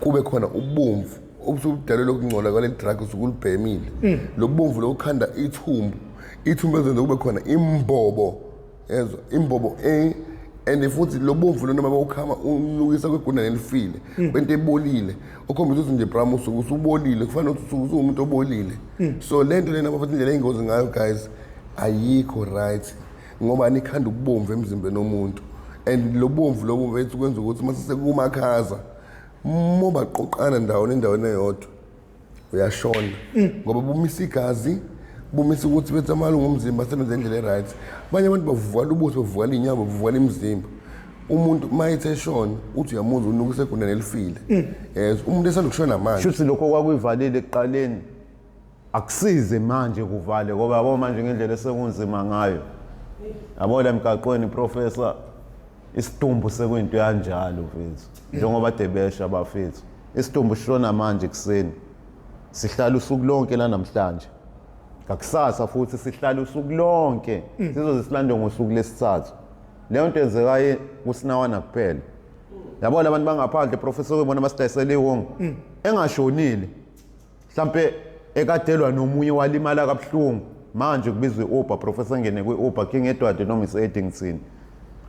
kube khona ubomvu obusubudalelwe ukungcola kwale drug usukulibhemile lo bomvu lokukhanda ithumbu ezenza kube khona imbobo yezwa imbobo and futhi lo bomvu lo noma bawukhama unukisa kwegunda nelifile kwento ebolile okhombisa ukuthi nje Bram usubolile kufanele ukuthi umuntu obolile so lento lena abafuthi indlela eyingozi ngayo guys ayikho right ngoba nikhanda ukubomvu emzimbeni womuntu and lo bomvu lobo wethu kwenza ukuthi mase sekumakhaza moba qoqana endaweni eyodwa uyashona ngoba bumisa igazi bumisa ukuthi bethu amalungu omzimba asebenza indlela right abanye abantu bavuvala ubuso bavuvala inyama bavuvala imizimba umuntu mayithe eshona uthi uyamuzwa unukise egunda nelifile yes umuntu esandukushona manje shuthi lokho kwakuyivalile ekuqaleni akusize manje kuvale ngoba yabo manje ngendlela esekunzima ngayo yabo la emgaqweni professor isitumbu sekuyinto kanjalo mfethu njengoba debesha bafethu isitumbu sishona manje kuseni sihlala usuku lonke la namhlanje ngakusasa futhi sihlala usuku lonke sizoze silande ngosuku lesithathu leyo nto enzeka kusinawana kuphela yabo labantu bangaphandle professor webona basidayisele ihongo engashonile mhlambe ekadelwa nomunye walimala kabuhlungu manje kubizwe iOpha professor ngene kweOpha King Edward noma iSeddington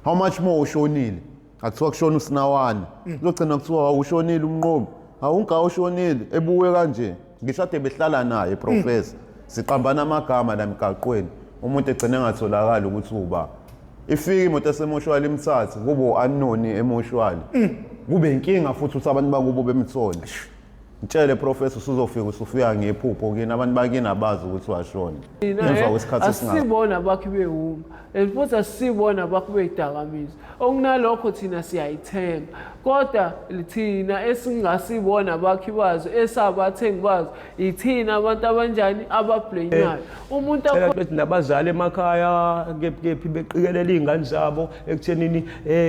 how much more ushonile akuthiwa kushona usinawana logcina kuthiwa awushonile umnqobi awungawushonile ebuwe kanje ngishade behlala naye professor siqambana amagama la emgaqweni umuntu egcina engatholakala ukuthi uba ifika imoto esemoshwali imthathe kube unknown emoshwali kube inkinga futhi ukuthi abantu bakubo bemthole ngitshele professor usuzofika usufika ngephupho kini abantu bakini abazi ukuthi washona emva kwesikhathi esingaka asibona bakhe behuma futhi asibona bakhe beyidakamizwa okunalokho thina siyayithenga kodwa thina esingasibona bakhe bazo esabathengi bazo ithina abantu abanjani abablameayo umuntu bethi nabazali emakhaya kephi beqikelela izingane zabo ekuthenini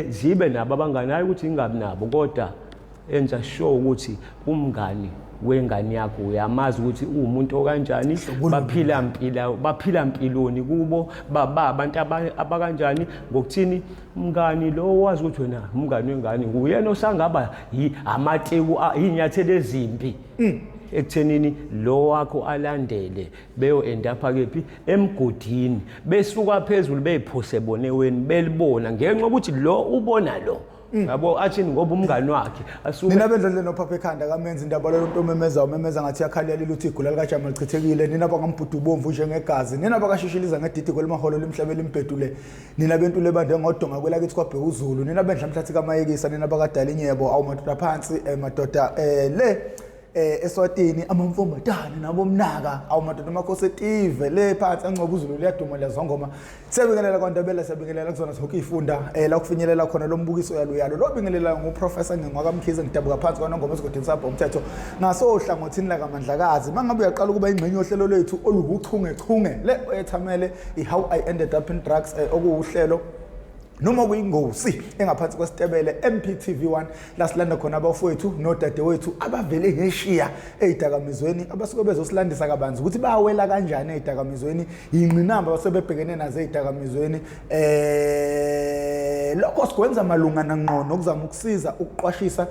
zibe nabo abanganayo ukuthi ingabi nabo kodwa enza sure ukuthi umngani wengane yakho uyamazi ukuthi umuntu okanjani baphila impiloni kubo baba abantu abakanjani ngokuthini umngani lo wazi ukuthi wena umngani wengane nguyena osangaba amateku inyathelo ezimpi ekuthenini lo wakho alandele beyo endapha kephi emgodini besuka phezulu beyiphose boneweni belibona ngenxa ukuthi lo ubona lo yabo athini ngoba umngani wakhe asuke nina bendlele nophapha ekhanda kamenza indaba lo nto umemeza ngathi yakhalele ukuthi igula likaJama lichithekile nina bangambhudu bomvu njengegazi nina bakashishiliza ngedidi kwelimaholo limhlabele limbedule nina bentule bande ngodonga kwelakithi kwabhe uZulu nina bendla mhlathi kamayekisa nina bakadala inyebo awumadoda phansi madoda le eSwatini amamfombadane nabomnaka awumadoda amakhosetive le phansi angcoba uZulu liyaduma lezongoma sebingelela kwaNdebele sebingelela kuzona zonke ifunda la kufinyelela khona lo mbukiso yalo lo bingelela nguprofessor ngingwakamkhize ngidabuka phansi kwanongoma esigodini sapho umthetho ngasohlangothini la kaMandlakazi mangabe uyaqala ukuba ingxenye yohlelo lwethu olubuchungechunge le ethamele iHow I Ended Up in Drugs okuuhlelo noma kuyingozi engaphansi kwesitebele MPTV1 la silanda khona abafowethu nodadewethu abavele ngeshiya ezidakamizweni abasuke bezosilandisa kabanzi ukuthi bawela kanjani ezidakamizweni ingqinamba basebebhekene nazo ezidakamizweni lokho sikwenza malungana ngqo nokuzama ukusiza ukuqwashisa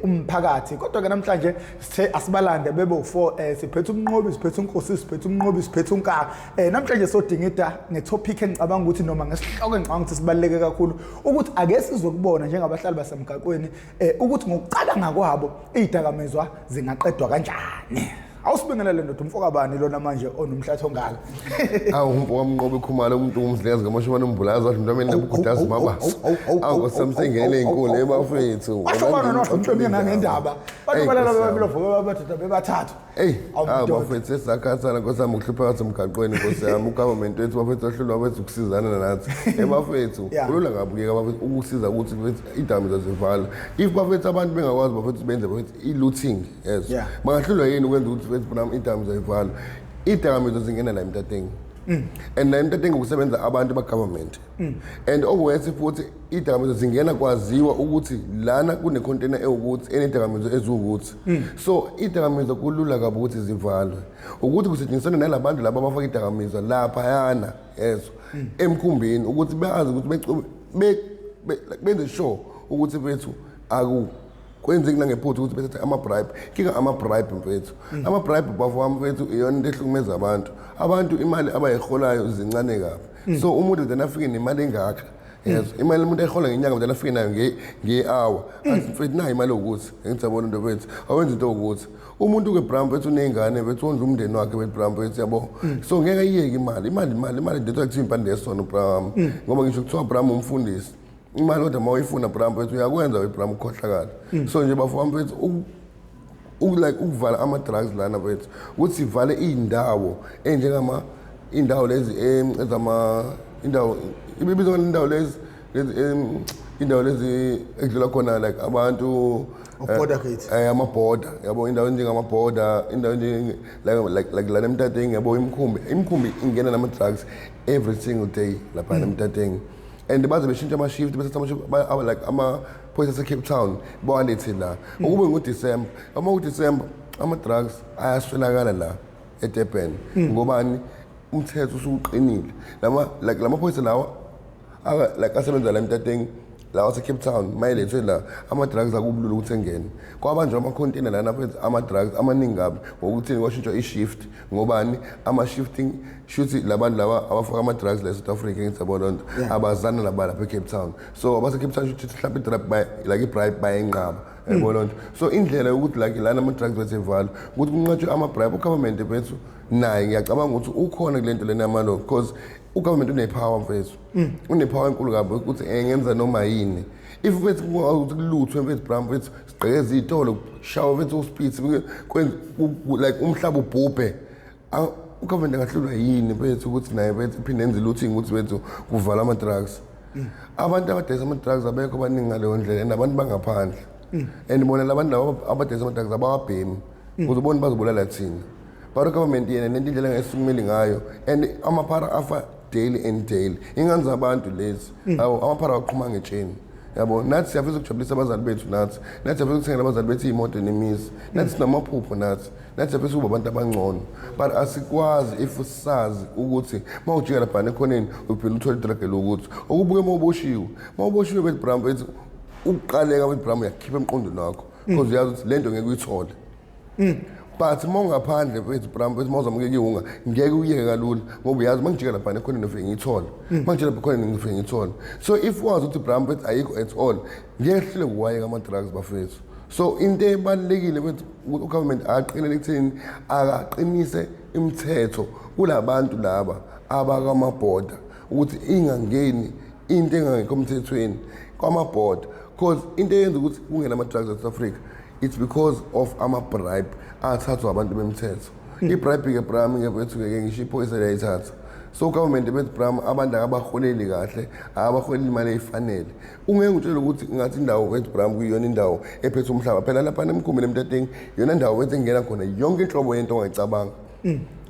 umphakathi kodwa ke namhlanje sithe asibalande bebe u4 siphethe umnqobi siphethe unkosi siphethe umnqobi siphethe unka namhlanje sodingida ngetopic engicabanga ukuthi noma ngesihloko engicabanga ukuthi sibaleke kakhulu ukuthi ake sizokubona njengabahlali basemgaqweni ukuthi ngokuqala ngakwabo izidakamizwa zingaqedwa kanjani awusibingelele ndoda umfoka bani lona manje onomhlatho ngala umfoka umnqobi khumala umuntu umdlekazi ngamashobana umbulaza wathi mntwana nabukhuthaza mama samsengele inkulu ebafethu ashobana nohlomhlomye ngendaba bantu balala bebelovuka babathatha bebathathu bafethu sesakhathana kwesami ukuhlupha kwasemgaqweni nkosiyami ugovernment wethu bafethu ahlulwa bafethu ukusizana nathi ebafethu kulula ngabukeka bafethu ukusiza ukuthi idakamizwa zivalwe if bafethu abantu bengakwazi bafethu benze bafethu i-looting yes bangahlulwa yini ukwenza ukuthi idakamizwa zivalwe idakamizwa zingena la emtateni and la emtateni ukusebenza abantu ba-government and okuwenza futhi idakamizwa zingena kwaziwa ukuthi lana kune-container ewukuthi enedakamizwa eziwukuthi so idakamizwa kulula kabi ukuthi zivalwe ukuthi kusetshenziswane nalabantu laba abafaka idakamizwa laphayana yeso emkhumbini ukuthi bazi ukuthi benze sure ukuthi bethu kwenzeki nangephutha ukuthi bethatha ama-bribe kinga ama-bribe mfethu ama-bribe bafowami mfethu iyona into ehlukumeza abantu imali abayiholayo zincane kabi so umuntu then afike nemali engaka yes imali umuntu ayihola ngenyanga then afike nayo nge-hour mfethu nayo imali ukuthi ngiyabona into mfethu awenza into ukuthi umuntu ke-Bram mfethu uney'ngane mfethu wondla umndeni wakhe we-Bram mfethu yabo so ngeke ayiyeke imali into kuthiwa impande yesona uBram ngoba ngisho kuthiwa Bram umfundisi imali kodwa uma uyifuna Bram mfethu uyakwenza we-Bram ukhohlakala so nje bafowami mfethu ukuvala ama-drugs lana mfethu ukuthi sivale iy'ndawo iy'ndawo lezi ibibizwa indawo lezi indawo lezi ekudlula khona like abantu amabhoda yabo indawo enjengamabhoda indawo like lana eMtateng yabo imkhumbi ingena nama-drugs every single day lapha eMtateng and baze beshintsha ama-shift bese like amaphoyisa ase-Cape Town bawalethe la ukube nguDisemba uma kuDisemba ama-drugs ayaswelakala la eDurban ngobani umthetho usuqinile lamaphoyisa lawa like asebenza la eMtateng lawa ase-Cape Town mayelethwe la ama-drugs akubulula ukuthi engene kwabanjwa ama-container lana mfethu ama-drugs amaningi kabi ngokuthini kwashintshwa i-shift ngobani ama-shifting shuthi labantu laba abafaka ama-drugs la e-South Africa ngiyabona lonto abazana laba lapha e-Cape Town so abase-Cape Town shuthi mhlawumbe i-bribe bayenqaba yabona lonto so indlela yokuthi like lana ama-drugs besevala ukuthi kunqatshwe ama-bribe ugovernment mfethu naye ngiyacabanga ukuthi ukhona kule nto lena yamalo because ugovernment unepower mfethu unepower enkulu kabi ukuthi engenza noma yini if mfethu ukuthi kuluthwe mfethu Bram mfethu sigqekeza iy'tolo shawa mfethu uspitsi like umhlaba ubhubhe ugovernment angahlulwa yini mfethu ukuthi naye mfethu iphinde enze looting ukuthi mfethu kuvala ama-drugs abantu abadayisa ama-drugs abekho abaningi ngaleyo ndlela and abantu bangaphandle and bona labantu laba abadayisa ama-drugs abawabhemi ukuze ubone bazobulala thina but ugovernment yena nento indlela engayisukumeli ngayo and amaphara afa daily and daily ingani zabantu lezi amaphara aqhuma ngetsheni yabo nathi siyafisa ukujabulisa abazali bethu nathi siyafisa ukuthengela abazali bethu iy'moto nemizi nathi sinamaphupho nathi siyafisa ukuba abantu abangcono but asikwazi if sazi ukuthi uma ujika laphana ekhoneni uphinde uthole idragelo ukuthi okubuke uma uboshiwe bethi Bram bethi ukuqaleka bethi Bram uyakhipha emqondweni wakho because uyazi ukuthi le nto ngeke uyithole but uma ungaphandle mfethu Bram mfethu uma uzamukeka iwunga ngeke uyeke kalula ngoba uyazi uma ngijika laphana ekhoneni ngifike ngiyithole uma ngijika lapha ekhoneni ngifike ngiyithole so if wazi ukuthi Bram mfethu ayikho at all ngeke hlule kuwayeka ama-drugs bafethu so into ebalulekile mfethu ugovernment aqinele ekutheni akaqinise imithetho kulabantu laba abakamabhoda ukuthi ingangeni into engangekho emthethweni kwamabhoda because into eyenza ukuthi kungena ama-drugs e-South Africa it's because of ama-bribe athathwa abantu bemthetho i-bribe-ke Bram ngefethu-ke ngisho iphoyisa liyayithatha so ugovernment bethu Bram abantu akabaholeli kahle akabaholeli imali eyifanele ungeke ngitshele ukuthi ngathi indawo bethu Bram kuyiyona indawo ephethe umhlaba phela lapha emkhumbini eMtateng yona ndawo bethu engena khona yonke inhlobo yento ongayicabanga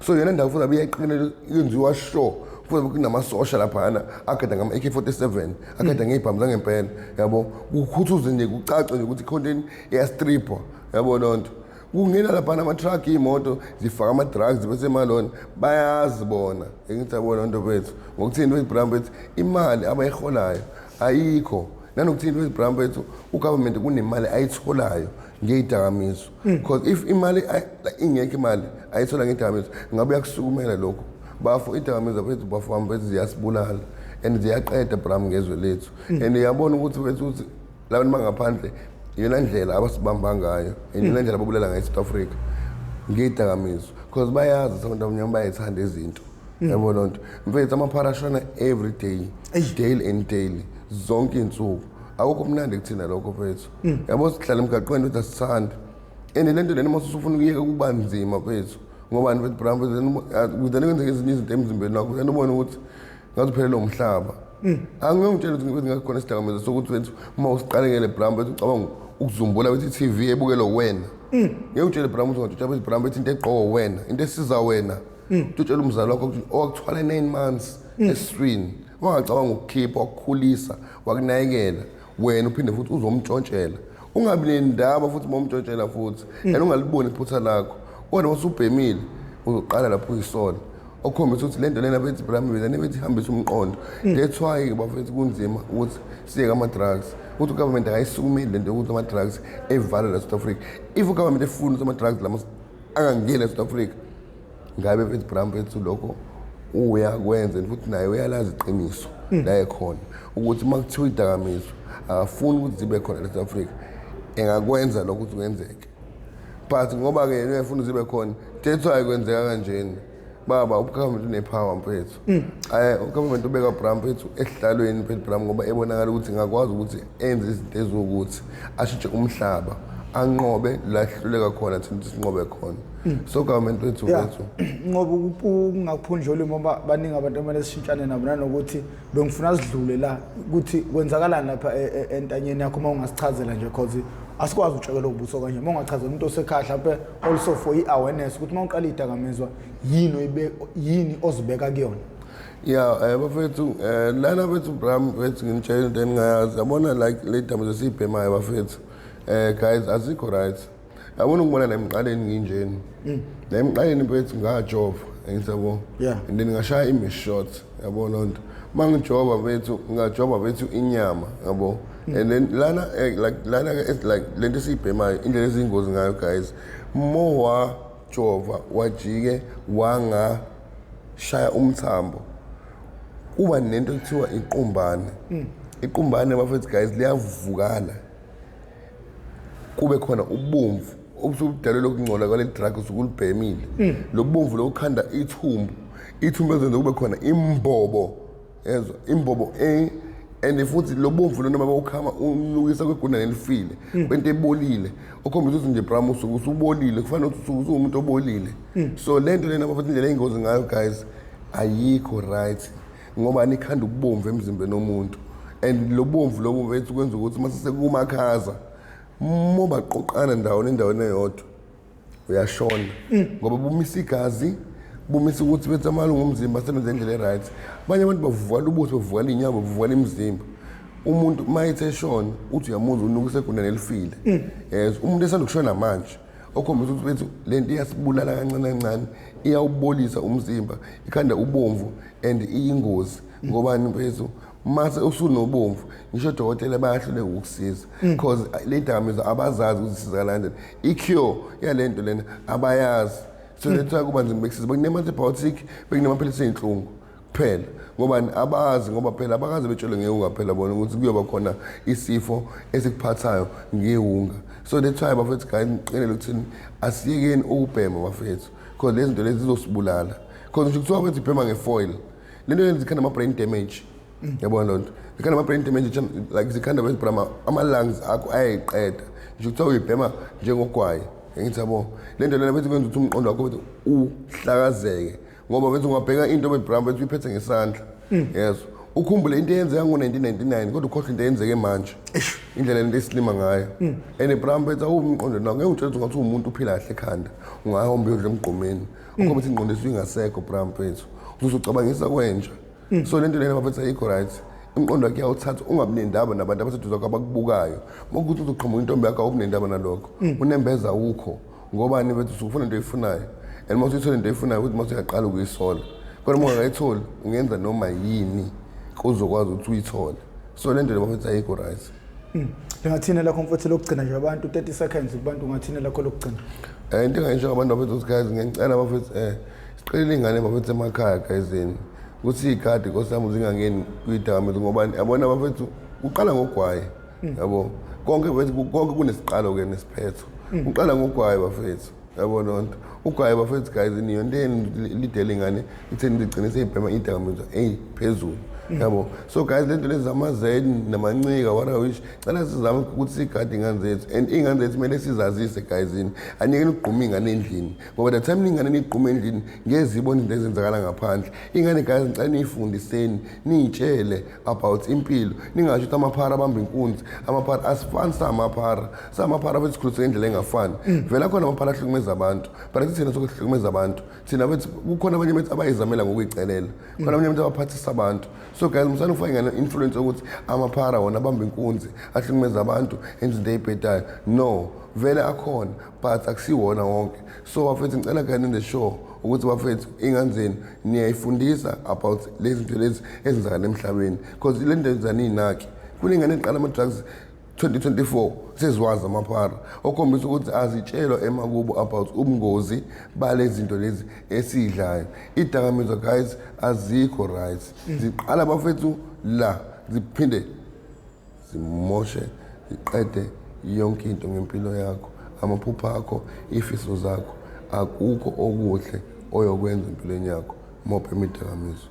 so yona ndawo futhi abiyayiqinela yenziwa sure futhi kunamasosha laphana agada ngama-AK-47 agada ngey'bhamu zangempela yabo kukhuthuze nje kucace nje ukuthi i-content iyastripwa yabo lonto kungena laphana ama-truck iy'moto zifaka ama-drugs bese emalona bayazi bona engithi yabo lonto bethu ngokuthini bethu Bram bethu imali abayiholayo ayikho nanokuthini bethu Bram bethu ugovernment kunemali ayitholayo ngey'dakamizwa because if imali ingekho imali ayithola ngey'dakamizwa ngabe yakusukumela lokho bafo idakamizwa bethu bafowami bethu ziyasibulala and ziyaqeda Bram ngezwe lethu and uyabona ukuthi bethu ukuthi labantu bangaphandle iyona ndlela abasibamba ngayo and iyona ndlela ababulala ngayo e-South Africa ngey'dakamizwa because bayazi abantu abanyama bayayithanda izinto yabo lonto mfethu amapharashana every day daily and daily zonke iy'nsuku akukho mnandi kuthina lokho mfethu yabo sihlala emgaqweni bethu asithandi and le nto lena uma usufuna ukuyeka kuba nzima mfethu ngobani bethu Bram kudane kwenzeka ezinye izinto emzimbeni wakho then ubone ukuthi ngathi uphelelwe umhlaba angeke ngitshele ukuthi ngingekukhona isidakamizwa sokuthi wethu uma usiqalekele Bram bethu ucabanga ukuzumbula bethi i-TV ebukelwe wena ngeke ngitshele Bram ukuthi ungatshela bethi Bram bethi into egqokwa wena into esiza wena utshela umzali wakho owakuthwala 9 months esiswini ungacabanga ukukhipha wakukhulisa wakunakekela wena uphinde futhi uzomtshontshela ungabi nendaba futhi uma umtshontshela futhi and ungaliboni iphutha lakho kodwa uma usubhemile uzoqala lapho uyisola okhombisa ukuthi lento lena bethi Bramville bethi hambisa umqondo. That's why bafethu kunzima ukuthi siyeke ama-drugs. Ukuthi ugovernment akayisukumile lento yokuthi ama-drugs evalwe la South Africa. If ugovernment efuna ukuthi ama-drugs lama angangeni eSouth Africa, ngabe bethi Bramville lokho uyakwenza futhi naye uyalazi iqiniso la ekhona ukuthi makuthiwa idakamizwa akafuni ukuthi zibe khona la South Africa, engakwenza lokho ukuthi kwenzeke. But ngoba ke yena uyafuna zibe khona, that's why kwenzeka kanjeni. Baba ugovernment unepower mfethu. Ugovernment ubeka Bramville esihlalweni mfethu Bram ngoba ebonakala ukuthi ngakwazi ukuthi enze izinto ezokuthi ashintshe umhlaba, anqobe la hluleka khona thina sinqobe khona. So government wethu ngoba ungakuphunjoli ngoba baningi abantu emele sishintshane nabo nanokuthi bengifuna sidlule la ukuthi kwenzakalani lapha entanyeni yakho uma ungasichazela nje because asikwazi utshekela ubuso kanje uma ungachazela umuntu osekhaya mhlawumbe also for i-awareness ukuthi uma uqala idakamizwa yini ozibeka kuyona. Bafethu lana bethu Bram wethu ngitshela into engingayazi yabona like le dakamizwa siyibhemayo bafethu guys azikho right. Yabona ukubona la emqaleni nginjeni. La emqaleni bethu ngajova ngisabo. And then ngashaya imi-shot yabona lonto. Mangijova bethu ngajova bethu inyama yabo. And then lana like lento siyibhemayo indlela ezingozi ngayo guys. Mowa jova wajike wanga shaya umthambo. Kuba nento ekuthiwa iqumbane. Iqumbane bafethu guys liyavukala. Kube khona ubomvu obusubudalwe lokungcola kwale drug usukulibhemile. Lo bomvu lokukhanda ithumbu ezenza kube khona imbobo, yezwa imbobo and futhi lo bomvu lona uma ukhama unukisa kweguna nelifile kwento ebolile okhombisa ukuthi nje Bram usubolile kufanele ukuthi usumuntu obolile. So lento lena bafethu indlela eyingozi ngayo guys ayikho right ngoba nikhanda ubomvu emzimbeni womuntu and lo bomvu lobo bethu kwenza ukuthi mase sekumakhaza moba qoqana endaweni eyodwa uyashona ngoba bumisa igazi bumisa ukuthi bethu amalungu omzimba asebenza ngendlela eright. Abanye abantu bavuvala ubuso bavuvala inyama bavuvala imizimba. Umuntu mayithe eshona uthi uyamuzwa unukise eguna nelifile. Yes umuntu esanda kushona manje okhombisa ukuthi bethu lento iyasibulala kancane kancane iyawubolisa umzimba ikhanda ubomvu and iyingozi ngobani mfethu mase usunobomvu ngisho dokotela bayahluleka ukusiza because le dakamizwa abazazi ukuthi sizalandela i-cure yalento lena abayazi. So letha kuba nzima bekusiza bekunama-antibiotic bekunamaphilisi ey'nhlungu kuphela ngobani abazi ngoba phela abakaze betshele ngewunga phela bona ukuthi kuyoba khona isifo esikuphathayo ngewunga. So that's why bafethu guys ngiqinele ukuthini asiyekeni ukubhema bafethu because lezi zinto lezi zizosibulala because nje kuthiwa bethu ibhema ngefoil lento lezi zikhanda ama-brain damage. Yabona lonto zikhanda ama-brain damage like zikhanda bethu Bram ama-lungs akho ayayiqeda nje kuthiwa uyibhema njengogwayi ngithi yabo lento lena bethu kwenza ukuthi umqondo wakho bethu uhlakazeke ngoba bethu ungabheka into bethu Bram bethu uyiphethe ngesandla. Yes ukhumbule into eyenzeka ngo-1999 kodwa ukhohlwa into eyenzeke manje indlela lento esilima ngayo and Bram bethu awumqondo nawo ngeke utshela ukuthi ungathi umuntu uphila kahle ekhanda ungahamba uyodla emgqomeni ukho bethu ingqondo isuyingasekho Bram bethu uzucabangisa kwenja. So lento lena bafethu ayikho right. Umqondo wakhe uyawuthatha ungabi nendaba nabantu abaseduze kwakho abakubukayo mokuthi uzoqhamuka intombi yakho awubi nendaba nalokho unembeza ukho ngobani bethu usufuna into oyifunayo and mase uyithola into oyifunayo ukuthi mase uyaqala ukuyisola kodwa uma ungayitholi ungenza noma yini uzokwazi ukuthi uyithole. So lento le bafethu ayikho right. Lingathina lakho mfethu lokugcina nje abantu 30 seconds kubantu ungathina lakho lokugcina. Into engayisho abantu bafethu guys ngiyacela bafethu siqelele ingane bafethu emakhaya guysini ukuthi igadi nkosami zingangeni kwidakamizwa ngoba yabona bafethu uqala ngogwayi yabo konke kunesiqalo ke nesiphetho uqala ngogwayi bafethu yabona lonto ugwayi bafethu guys niyo into lidele ingane itheni ligcine seyibhema idakamizwa phezulu yabo. So guys lento lezi zamazeni namancika warawish cela sizame ukuthi sigade ingane zethu and ingane zethu kumele sizazise guysini anyekeni ukugquma ingane endlini ngoba the time ingane nigquma endlini ngeze ibone into ezenzakala ngaphandle. Ingane guys ngicela niyifundiseni niyitshele about impilo ningasho ukuthi amaphara abamba inkunzi amaphara asifani samaphara bethu sikhulise ngendlela engafani vela khona amaphara ahlukumeza abantu but thina sokuhlukumeza abantu thina bethu kukhona abanye bethu abayizamela ngokuyicelela khona abanye bethu abaphathisa abantu. So guys msana ufake ngane influence ukuthi amaphara wona abamba inkunzi ahlukumeza abantu enza into eyibhedayo no vele akhona but akusiwona wonke. So bafethu ngicela kanye the show ukuthi bafethu ingane niyayifundisa about lezi zinto lezi ezenzakala emhlabeni because le nto zaninaki kuningane eziqala ama-drugs 2024 seziwazi amaphara okhombisa ukuthi azitshelwa emakubo about ubungozi balezi zinto lezi esidlayo. Idakamizwa guys azikho right, ziqala bafethu la ziphinde zimoshe ziqede yonke into ngempilo yakho, amaphupha akho, ifiso zakho. Akukho okuhle oyokwenza empilweni yakho mophe imidakamizwa.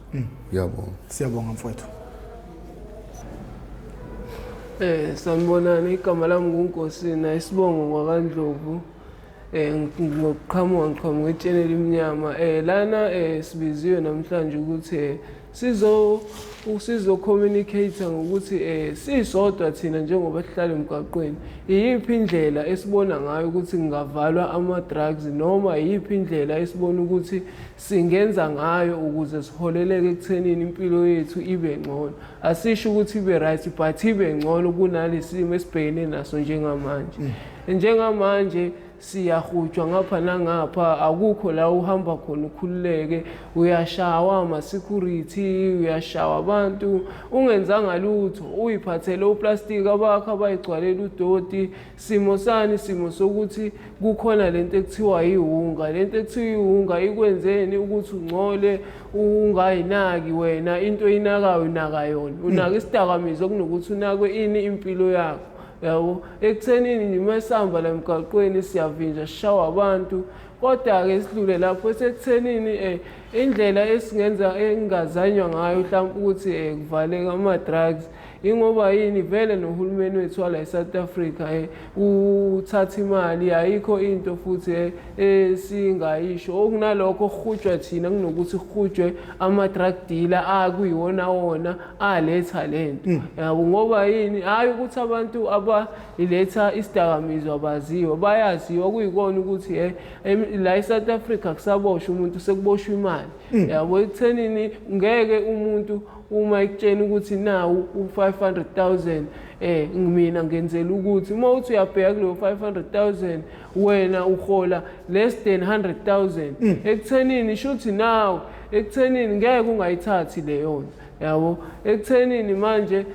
Ngiyabonga. Siyabonga mfowethu. Sanibonani, igama lami nguNkosina Isibongo kwaNdlovu. Ngokuqhamuka nge-channel imnyama. Lana sibiziwe namhlanje ukuthi sizo communicate ngokuthi sisodwa thina njengoba sihlala emgaqweni. Iyiphi indlela esibona ngayo ukuthi kungavalwa ama-drugs noma iyiphi indlela esibona ukuthi singenza ngayo ukuze siholeleke ekuthenini impilo yethu ibe ngcono. Asisho ukuthi ibe right but ibe ngcono kunalesimo esibhekene naso njengamanje. Njengamanje siyahutshwa ngapha nangapha, akukho la uhamba khona ukhululeke, uyashawa ama-security, uyashawa abantu ungenzanga lutho, uyiphathele uplastic abakho abayigcwalela udoti. Simo sani? Simo sokuthi kukhona lento ekuthiwa ihunga. Lento ekuthiwa ihunga ikwenzeni ukuthi ungcole ungayinaki wena, into inakayo unaka yona, unaka isidakamizwa kunokuthi unakwe ini impilo yakho. Yabo ekuthenini nimasamba la emgaqweni siyavinja sishawa abantu, kodwa-ke sidlule lapho esekuthenini indlela esingenza engazanywa ngayo mhlawumbe ukuthi kuvaleka ama-drugs ingoba yini vele nohulumeni wethu wala eSouth Africa uthatha imali, ayikho into futhi singayisho. Okunalokho kuhutshwa thina kunokuthi kuhutshwe ama-drug dealer akuyiwona wona aletha lento. Yabo ngoba yini? Hayi ukuthi abantu abayiletha isidakamizwa baziwa, bayaziwa kuyikona ukuthi la eSouth Africa kusaboshwa umuntu sekuboshwa imali. Yabo ekuthenini ngeke umuntu uma ekutshena ukuthi nawu u-500,000 mina ngenzela ukuthi uma uthi uyabheka kuleyo 500,000 wena uhola less than 100,000 ekuthenini shuthi nawe ekuthenini ngeke ungayithathi leyo nto. Yabo ekuthenini manje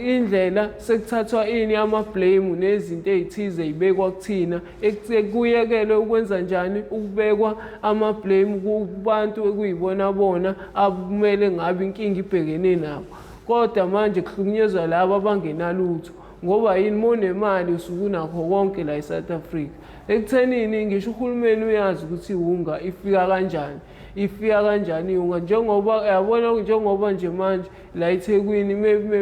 indlela sekuthathwa ini ama-blame nezinto ezithize ibekwa kuthina, ekuyekele ukwenza njani ukubekwa ama-blame kubantu ekuyibona bona akumele ngabe inkinga ibhekene nabo. Kodwa manje kuhlukunyezwa labo abangenalutho ngoba yini monemali usuke unakho konke la eSouth Africa. Ekuthenini ngisho uhulumeni uyazi ukuthi ihunga ifika kanjani. Ifika kanjani ihunga njengoba yabona njengoba nje manje la eThekwini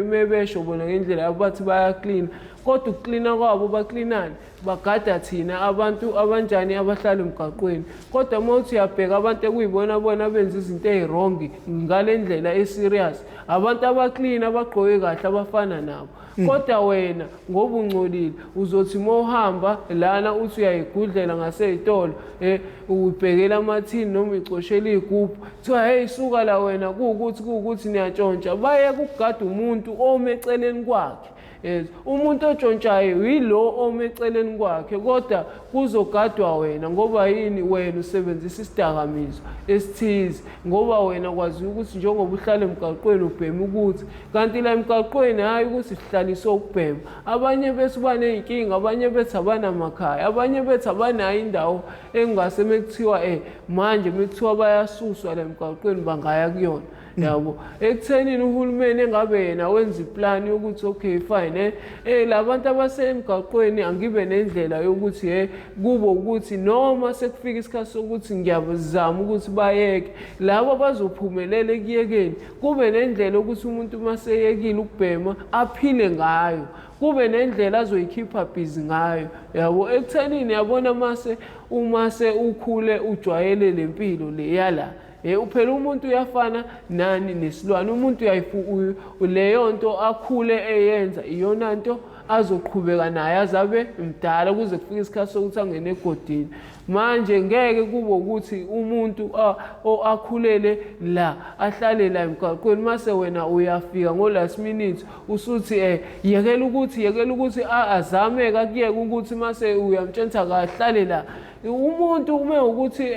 mebesho bona ngendlela abathi bayaklina, kodwa ukuklina kwabo baklinani bagada thina abantu abanjani abahlala emgaqweni. Kodwa uma uthi uyabheka abantu ekuyibona bona benza izinto ezirong ngale ndlela eserious, abantu abaklina abagqoke kahle abafana nabo. Kodwa wena ngoba ungcolile uzothi uma uhamba lana uthi uyayigudlela ngaseyitolo ubhekela amathini noma icoshela igubhu kuthiwa hey suka la wena kuwukuthi niyatshontsha. Baye kugada umuntu omeceleni kwakhe. Umuntu otshontshayo yilo omeceleni kwakhe, kodwa kuzogadwa wena ngoba yini? Wena usebenzisa isidakamizwa esithize ngoba wena kwazi ukuthi njengoba uhlala emgaqweni ubhema ukuthi, kanti la emgaqweni hayi ukuthi sihlaliswe ukubhema. Abanye bethu baney'nkinga, abanye bethu abanamakhaya, abanye bethu abanayo indawo engase mekuthiwa manje mekuthiwa bayasuswa la emgaqweni bangaya kuyona. Yabo ekuthenini uhulumeni engabe yena wenza iplan yokuthi okay fine labantu abasemgaqweni angibe nendlela yokuthi kubo ukuthi noma sekufika isikhathi sokuthi ngiyazama ukuthi bayeke, labo bazophumelela ekuyekeni kube nendlela ukuthi umuntu maseyekile ukubhema aphile ngayo, kube nendlela azoyikhipha busy ngayo. Yabo ekuthenini yabona umase ukhule ujwayele lempilo le yala uphela umuntu uyafana nani nesilwane. Umuntu leyo nto akhule eyenza iyona nto azoqhubeka naye azabe mdala kuze kufike isikhathi sokuthi angene egodini. Manje ngeke kube ukuthi umuntu akhulele la ahlale la emgaqweni mase wena uyafika ngo last minute usuthi yekela ukuthi azame akuyeke ukuthi mase uyamtshentha kahlale la. Umuntu ume ukuthi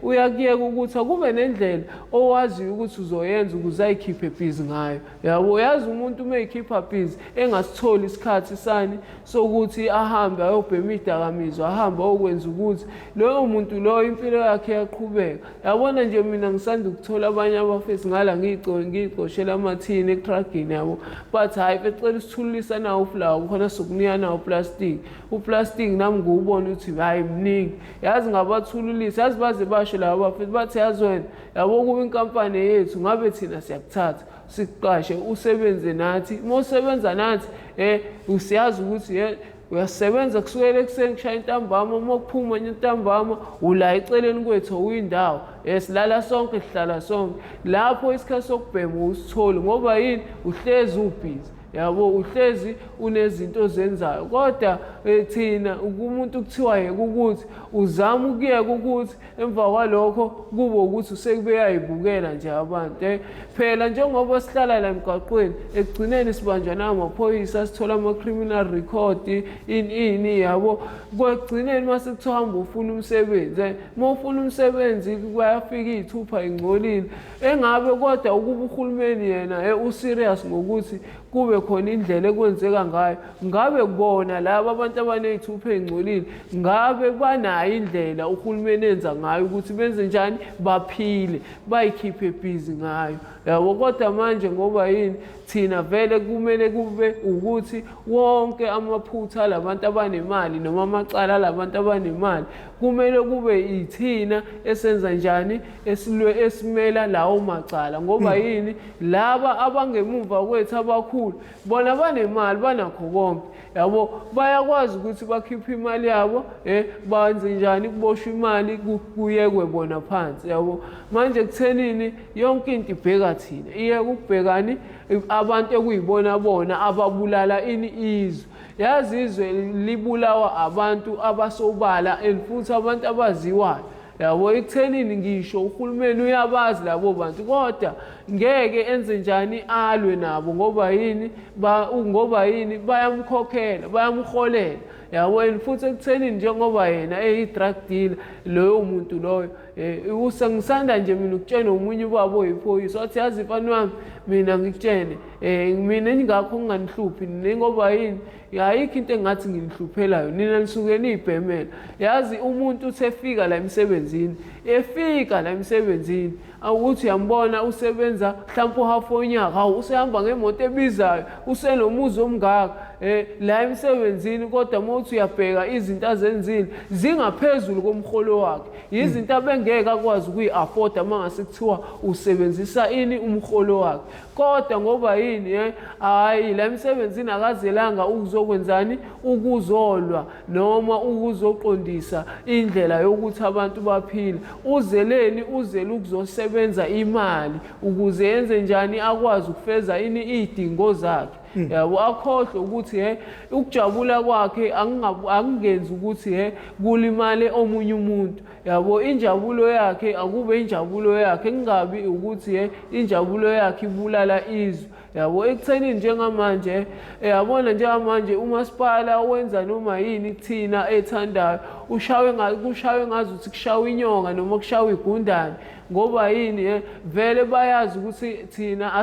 uyakuyeka ukuthi akube nendlela owazi ukuthi uzoyenza ukuze ayikhiphe busy ngayo. Yabo yazi umuntu uma ekhipha busy engasitholi isikhathi sani sokuthi ahambe ayobhema idakamizwa ahambe okwenza ukuthi loyo muntu loyo impilo yakhe yaqhubeka. Yabona nje mina ngisanda ukuthola abanye abafesi ngala ngiyiqoshela amathini etragini yabo but hayi becela isithulisa nawo uflower khona sokunika nawo uplastic nami ngubona ukuthi hayi mningi. Yazi ngabathululisa yazi baze basho labo bafethu bathi yazwena yabo kuba inkampani yethu ngabe thina siyakuthatha siqashe usebenze nathi mosebenza nathi usiyazi ukuthi uyasebenza kusukela ekuseni kushaya intambama uma kuphuma intambama ula eceleni kwethu uyindawo silala sonke sihlala sonke lapho isikhathi sokubhema usithole ngoba yini uhlezi ubhizi. Yabo uhlezi unezinto zenzayo kodwa thina umuntu kuthiwa yeke ukuthi uzama ukuyeka ukuthi emva kwalokho kube ukuthi usekubeyayibukela nje abantu phela njengoba sihlala la emgaqweni ekugcineni sibanjwa namaphoyisa sithola ama-criminal record ini yabo kwekugcineni mase kuthiwa hamba ufuna umsebenzi uma ufuna umsebenzi kuyafika iy'thupha ingcolile engabe kodwa ukuba uhulumeni yena userious ngokuthi kube khona indlela ekwenzeka ngayo ngabe kubona laba abantu abanezithupha ezingcolile ngabe banayo indlela uhulumeni enza ngayo ukuthi benze njani baphile bayikhiphe busy ngayo. Yabo kodwa manje ngoba yini thina vele kumele kube ukuthi wonke amaphutha labantu abanemali noma amacala labantu abanemali kumele kube yithina esenza njani esimela lawo macala ngoba yini laba abangemuva kwethu abakhulu bona banemali banakho konke. Yabo bayakwazi ukuthi bakhiphe imali yabo banze njani kuboshwa imali kuyekwe bona phansi. Yabo manje kuthenini yonke into ibheka thina iyeke ukubhekani abantu ekuyibona bona ababulala izwe. Yazi izwe libulawa abantu abasobala futhi abantu abaziwayo. Yabo ekuthenini ngisho uhulumeni uyabazi labo bantu kodwa ngeke enze njani alwe nabo ngoba yini bayamkhokhela bayamholela. Yabo futhi ekuthenini njengoba yena drug dealer loyo muntu loyo usangisanda nje mina ukutshena umunye ubaba oyiphoyisa wathi yazi mfana wami mina ngikutshene mina ngingakho nginganihluphi ngoba yini ayikho into engathi ngilihluphelayo nina nisuke nibhemela. Yazi umuntu uthefika la emsebenzini awukuthi uyambona usebenza mhlawumbe uhalf onyaka usehamba ngemoto ebizayo usenomuzi omngaka la emsebenzini kodwa mawuthi uyabheka izinto azenzile zingaphezulu komholo wakhe izinto abengeke akwazi ukuyi-afforda mangase kuthiwa usebenzisa umholo wakhe kodwa ngoba yini hayi la emsebenzini akazelanga ukuzokwenzani ukuzolwa noma ukuzoqondisa indlela yokuthi abantu baphile uzeleni uzele ukuzosebenza imali ukuze yenze njani akwazi ukufeza iy'dingo zakhe. Yabo akhohlwe ukuthi ukujabula kwakhe akungenzi ukuthi kulimale omunye umuntu. Yabo injabulo yakhe akube injabulo yakhe kungabi ukuthi injabulo yakhe ibulala izwe. Yabo ekuthenini njengamanje yabona njengamanje umasipala wenza noma yini thina ethandayo kushawe ngazi ukuthi kushawe inyonga noma kushawe igundane ngoba yini vele bayazi ukuthi thina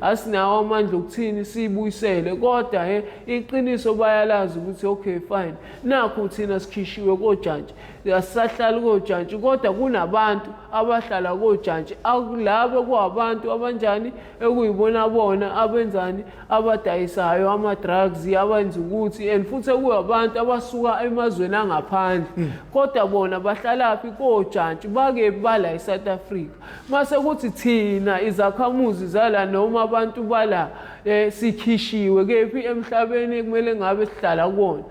asinawo amandla okuthini siyibuyisele kodwa iqiniso bayalazi ukuthi okay fine nakho thina sikhishiwe kojantshi asisahlali kojantshi kodwa kunabantu abahlala kojantshi labo kuabantu abanjani ekuyibona bona abenzani abadayisayo ama-drugs abenza ukuthi and futhi kuyabantu abasuka emazweni angaphandle kodwa bona bahlalaphi kojantshi bake bala South Africa. Mase kuthi thina izakhamuzi zala noma abantu bala sikhishiwe kephi emhlabeni kumele ngabe sihlala kuona.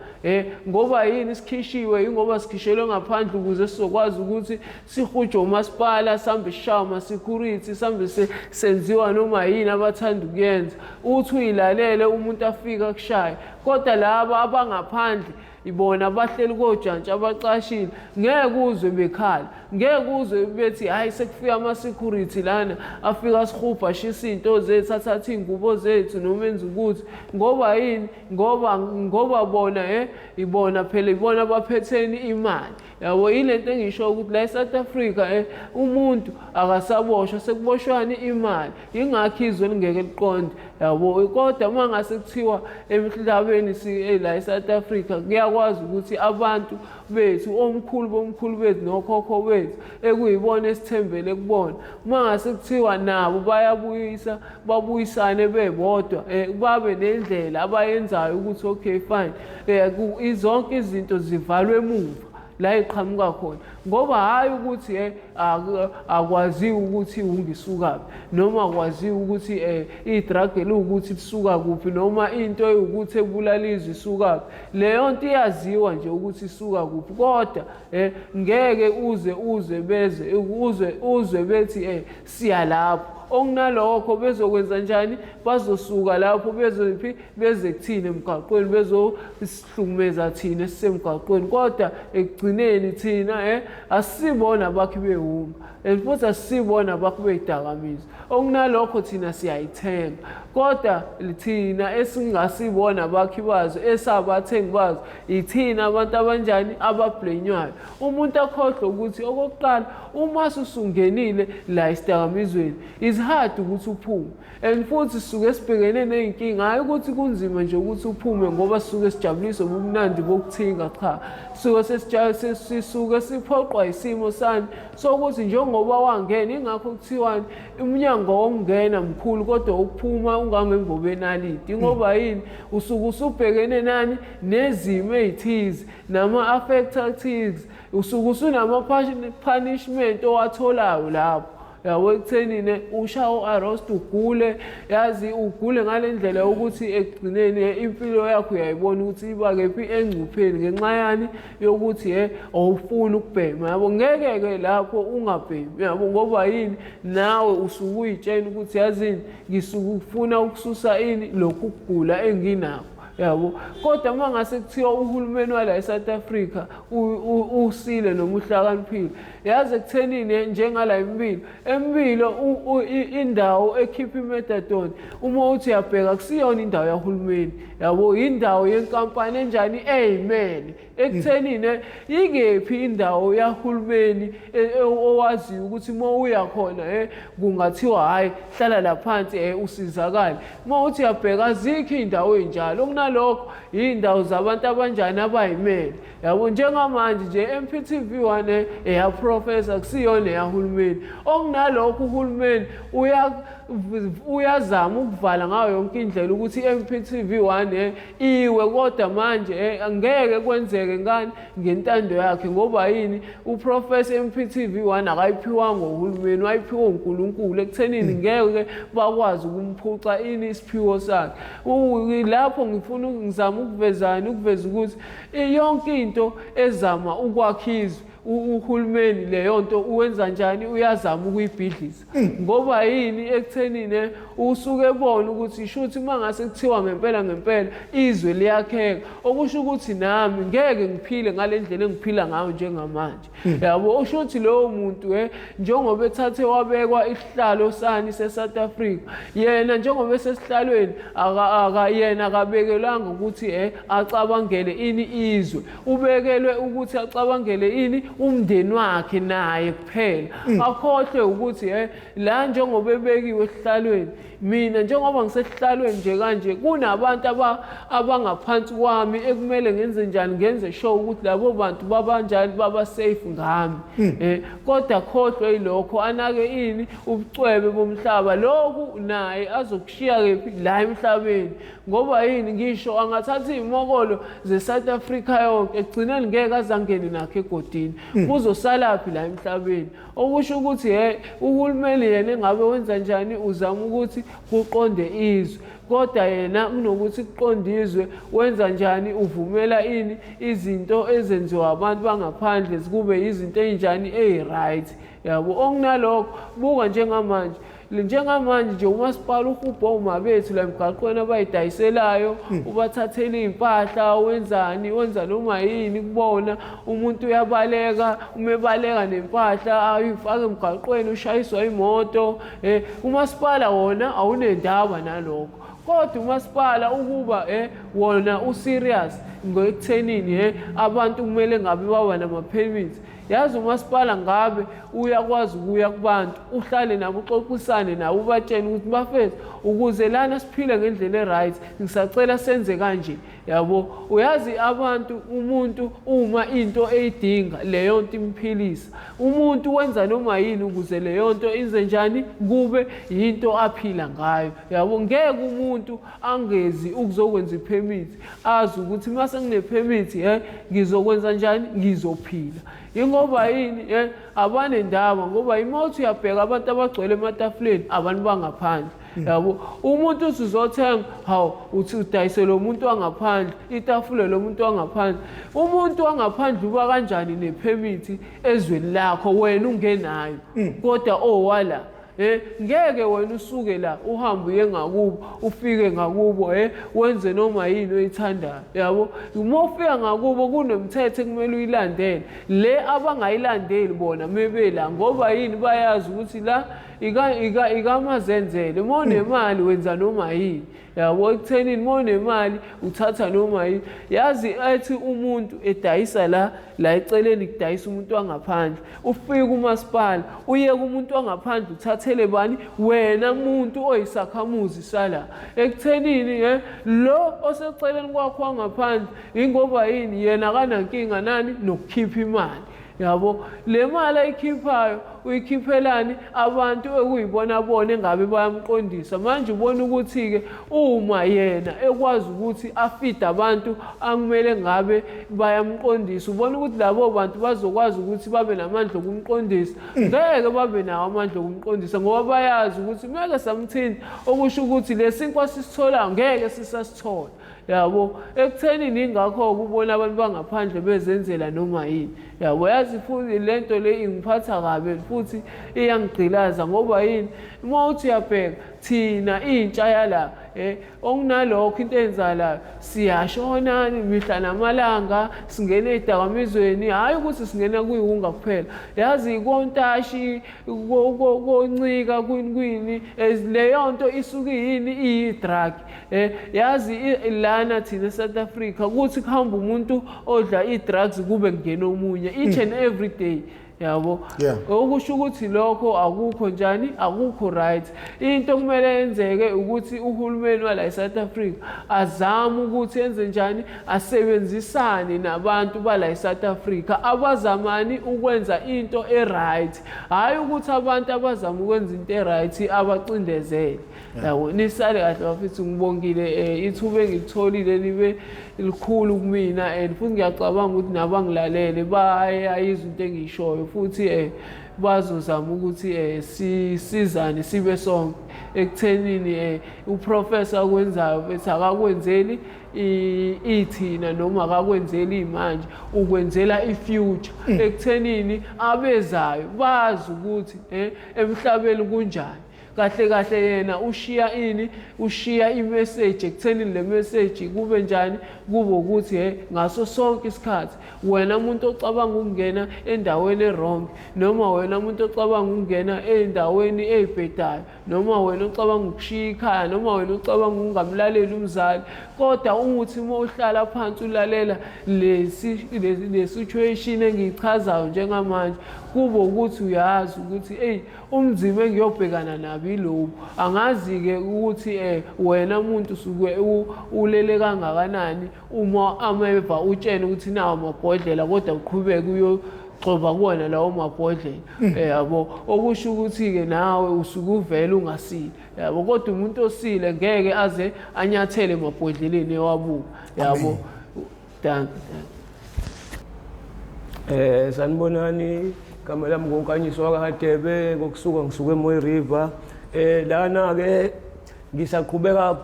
Ngoba yini sikhishiwe? Ingoba sikhishelwe ngaphandle ukuze sizokwazi ukuthi sihujwe umasipala, sambe sishama security, sambe senziwa noma yini abathanda ukuyenza. Uthi uyilalele umuntu afika kushaya. Kodwa laba abangaphandle ibona bahleli kojantshi abacashile, ngeke uzwe bekhala, ngeke uzwe bethi hayi sekufika ama-security lana afika sihubha shisa iy'nto zethu, athatha iy'ngubo zethu noma enza ukuthi. Ngoba yini? Ngoba bona ibona phela ibona abaphetheni imali. Yabo yile nto engisho ukuthi la eSouth Africa umuntu akasaboshwa, sekuboshwani imali. Yingakho izwe lingeke liqonde. Yabo kodwa uma ngase kuthiwa emhlabeni la eSouth Africa kuyakwazi ukuthi abantu bethu omkhulu bethu nokhokho bethu ekuyibona esithembele kubona, uma ngase kuthiwa nabo babuyisane bebodwa, babe nendlela abayenzayo ukuthi okay fine, zonke izinto zivalwe emuva la iqhamuka khona. Ngoba hayi ukuthi akwazi ukuthi ungisukaphi, noma akwazi ukuthi idrug ukuthi lisuka kuphi, noma into ukuthi ebulalizwe isukaphi. Leyo nto iyaziwa nje ukuthi isuka kuphi. Kodwa ngeke uzwe bethi siya lapho. Okunalokho bezokwenza njani? Bazosuka lapho beze kuthina emgaqweni, bezosihlukumeza thina esisemgaqweni. Kodwa ekugcineni thina asibona bakhe behuma, futhi asibona bakhe beyidakamizwa. Okunalokho thina siyayithenga. Kodwa thina esingasibona bakhe bazo, esabathengi bazo, ithina abantu abanjani? Abablenywayo. Umuntu akhohlwe ukuthi okokuqala uma usungenile la isidakamizweni is hard ukuthi uphume. And futhi sisuke sibhekene ney'nkinga, hayi ukuthi kunzima nje ukuthi uphume ngoba sisuke sijabuliswe ubumnandi bokuthinga, cha. Sisuke siphoqwa isimo sani sokuthi njengoba wangena, ingakho kuthiwani umnyango wokungena mkhulu kodwa ukuphuma ungangembobeni alidi. Ngoba yini? Usuke usubhekene nani? Nezimo ey'thize nama-affecta thize. Usuke usunama-punishment owatholayo lapho. Yabo ekuthenini ushawo arrest ugule, yazi ugule ngale ndlela yokuthi ekugcineni impilo yakho uyayibona ukuthi iba kephi engcupheni ngenxa yani yokuthi awufuni ukubhema. Yabo ngeke lapho ungabhemi. Yabo ngoba yini? Nawe usuke uyitshela ukuthi yazini ngisuke ufuna ukususa ini lokhu ukugula enginakho. Yabo kodwa uma ngase kuthiwa uhulumeni wala eSouth Africa usile noma uhlakaniphile, yazi ekuthenini njengala empilo indawo ekhipha imethadone, uma uthi uyabheka kusiyona indawo yahulumeni. Yabo indawo yenkampani enjani eyimele. Ekuthenini ikephi indawo yahulumeni owaziyo ukuthi uma uya khona kungathiwa hayi hlala laphansi usizakale. Uma uthi uyabheka azikho iy'ndawo ey'njalo. Okunalokho iy'ndawo zabantu abanjani? Abayimele. Yabo njengamanje nje MPTV1 eyaprofesa kusiyona eyahulumeni. Okunalokho uhulumeni uyazama ukuvala ngayo yonke indlela ukuthi MPTV1 iwe, kodwa manje angeke kwenzeke ngani? Ngentando yakhe. Ngoba yini? Uprofesa MPTV1 akayiphiwanga uhulumeni, wayiphiwa uNkulunkulu. Ekuthenini ngeke bakwazi ukumphuca ini isiphiwo sakhe. Lapho ngizama ukuvezani? Ukuveza ukuthi yonke into ezama ukwakhizwa uhulumeni leyo nto uwenza njani? Uyazama ukuyibhidliza. Ngoba yini? Ekuthenini usuke ebona ukuthi shuthi uma ngase kuthiwa ngempela izwe liyakheka, okusho ukuthi nami ngeke ngiphile ngale ndlela engiphila ngayo njengamanje. Yabo ushuthi lowo muntu njengoba ethathe wabekwa isihlalo sani seSouth Africa, yena njengoba esesihlalweni yena akabekelwanga ukuthi acabangele ini izwe, ubekelwe ukuthi acabangele ini umndeni wakhe naye kuphela. Akhohlwe ukuthi la njengoba ebekiwe esihlalweni, mina njengoba ngisesihlalweni nje kanje kunabantu abangaphansi kwami ekumele ngenze njani? Ngenze sure ukuthi labo bantu babanjani, baba safe ngami kodwa khohlwe yilokho anake ini ubucwebe bomhlaba lokhu naye azokushiya kephi la emhlabeni ngoba yini ngisho angathatha izimokolo ze-South Africa yonke egcineni ngeke azangene nakho egodini kuzosalaphi la emhlabeni okusho ukuthi uhulumeni yena engabe wenza njani uzama ukuthi kuqonde izwe kodwa yena kunokuthi kuqondizwe wenza njani uvumela ini izinto ezenziwa abantu bangaphandle kube izinto ezinjani ezi-right yabo okunalokho buka njengamanje nje umasipala uhubha omabethu la emgaqweni abayidayiselayo ubathathela iy'mpahla wenza noma yini kubona umuntu uyabaleka umebaleka nempahla ayifake emgaqweni ushayiswa imoto umasipala wona awunendaba nalokho kodwa umasipala ukuba wona userious ngekuthenini abantu kumele ngabe baba nama-permits yazi umasipala ngabe uyakwazi ukuya kubantu uhlale nabo uxoxisane nabo ubatshene ukuthi bafethu ukuze lana siphile ngendlela e-right ngisacela senze kanje yabo uyazi abantu umuntu uma into eyidinga leyo nto imphilisa umuntu wenza noma yini ukuze leyo nto ize njani kube yinto aphila ngayo yabo ngeke umuntu angezi ukuzokwenza i-permit azi ukuthi mase ngine-permit ngizokwenza njani ngizophila ingoba yini abanendaba ngoba imothi uyabheka abantu abagcwele ematafuleni abantu bangaphandle yabo umuntu usuzothenga uthi udayisela umuntu wangaphandle itafula lomuntu wangaphandle umuntu wangaphandle uba kanjani ne-permit ezweni lakho wena ungenayo kodwa wala ngeke wena usuke la uhambe uye ngakubo ufike ngakubo wenze noma yini oyithandayo yabo uma ufika ngakubo kunomthetho ekumele uyilandele le abangayilandeli bona mebela ngoba yini bayazi ukuthi la ikamazenzele uma unemali wenza noma yini yabo ekuthenini uma unemali uthatha noma yini yazi ethi umuntu edayisa la eceleni kudayisa umuntu wangaphandle ufike umasipala uye kumuntu wangaphandle uthathele bani wena muntu oyisakhamuzi sala ekuthenini lo oseceleni kwakho wangaphandle ingoba yini yena akanankinga nani nokukhipha imali yabo le mali ayikhiphayo uyikhiphelani abantu ekuyibona bona engabe bayamqondisa manje ubona ukuthi-ke uma yena ekwazi ukuthi afide abantu akumele ngabe bayamqondisa ubona ukuthi labo bantu bazokwazi ukuthi babe namandla okumqondisa ngeke babe nawo amandla okumqondisa ngoba bayazi ukuthi ngeke samthinta okusho ukuthi lesinkwa sisitholayo ngeke sisasithola yabo ekuthenini ingakho kubona abantu bangaphandle bezenzela noma yini yabo yazi futhi lento le ingiphatha kabi futhi iyangigqilaza ngoba yini uma uthi uyabheka thina intsha yala okunalokho into eyenzalayo siyashona mihla namalanga singena ey'dakamizweni hhayi ukuthi singena kuyiwunga kuphela yazi kontashi koncika kwini leyo nto isuke yini iyi-drug yazi lana thina e-South Africa kuthi kuhamba umuntu odla i-drugs kube kungena omunye each and every day yabo okusho ukuthi lokho akukho njani akukho right into kumele yenzeke ukuthi uhulumeni wala eSouth Africa azama ukuthi yenze njani asebenzisane nabantu bala eSouth Africa abazamani ukwenza into e-right hayi ukuthi abantu abazama ukwenza into e-right abacindezele yabo nisale kahle bafethu ngibongile ithuba engilitholile libe likhulu kumina and futhi ngiyacabanga ukuthi nabangilalele bayayizwa into engiyishoyo futhi bazozama ukuthi sisizane sibe sonke ekuthenini uprofessor akwenzayo bethi akakwenzeli ithina noma akakwenzeli imanje ukwenzela ifuture ekuthenini abezayo bazi ukuthi emhlabeni kunjani kahle kahle yena ushiya imessage ekuthenini le message kube njani kube ukuthi ngaso sonke isikhathi wena umuntu ocabanga ukungena endaweni e-wrong noma wena umuntu ocabanga ukungena endaweni eyibhedayo noma wena ocabanga ukushiya ikhaya noma wena ocabanga ukungamlaleli umzali kodwa ukuthi uma uhlala phansi ulalela le situation engiyichazayo njengamanje kube ukuthi uyazi ukuthi umzimba engiyobhekana nabo ilobu angazi-ke ukuthi wena umuntu usuke ulele kangakanani uma ameva utshene ukuthi nawo amabhodlela kodwa uqhubeke gcoba kuwona lawo mabhodlela yabo okusho ukuthi-ke nawe usuke uvele ungasile yabo kodwa umuntu osile ngeke aze anyathele emabhodleleni ewabuka yabo danke sanibonani igama lami ngonkanyiswa kaHadebe ngisuka eMoy River lana-ke ngisaqhubeka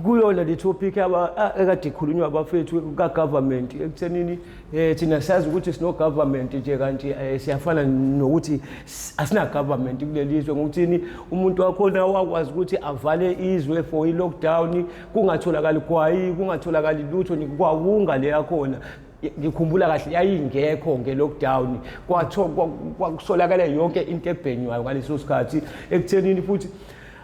kuyona le topic ekade ikhulunywa abafethu ka-government ekuthenini thina siyazi ukuthi sino-government nje kanti siyafana nokuthi asina-government kuleli zwe ngokuthini umuntu wakhona wakwazi ukuthi avale izwe for i-lockdown kungatholakali gwayi kungatholakali lutho kwawunga le yakhona ngikhumbula kahle yayingekho nge-lockdown kwakusolakala yonke into ebhenywayo ngaleso sikhathi ekuthenini futhi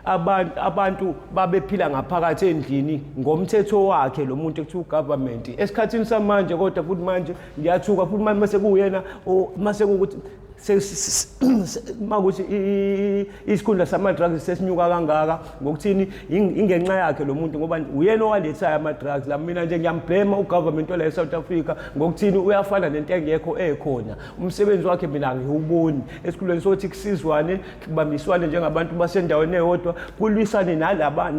abantu babephila ngaphakathi endlini ngomthetho wakhe lo muntu ekuthiwa ugovernment esikhathini samanje kodwa futhi manje ngiyathuka futhi mase kuyena mase kuthi makuthi isikhundla sama-drugs sesinyuka kangaka ngokuthini ingenxa yakhe lo muntu ngoba uyena owalethayo ama-drugs la mina nje ngiyamblema ugovernment wala e-South Africa ngokuthini uyafana nento engekho ekhona umsebenzi wakhe mina ngiwuboni esikhulweni sokuthi kusizwane kubambiswane njengabantu basendaweni eyodwa kulwisane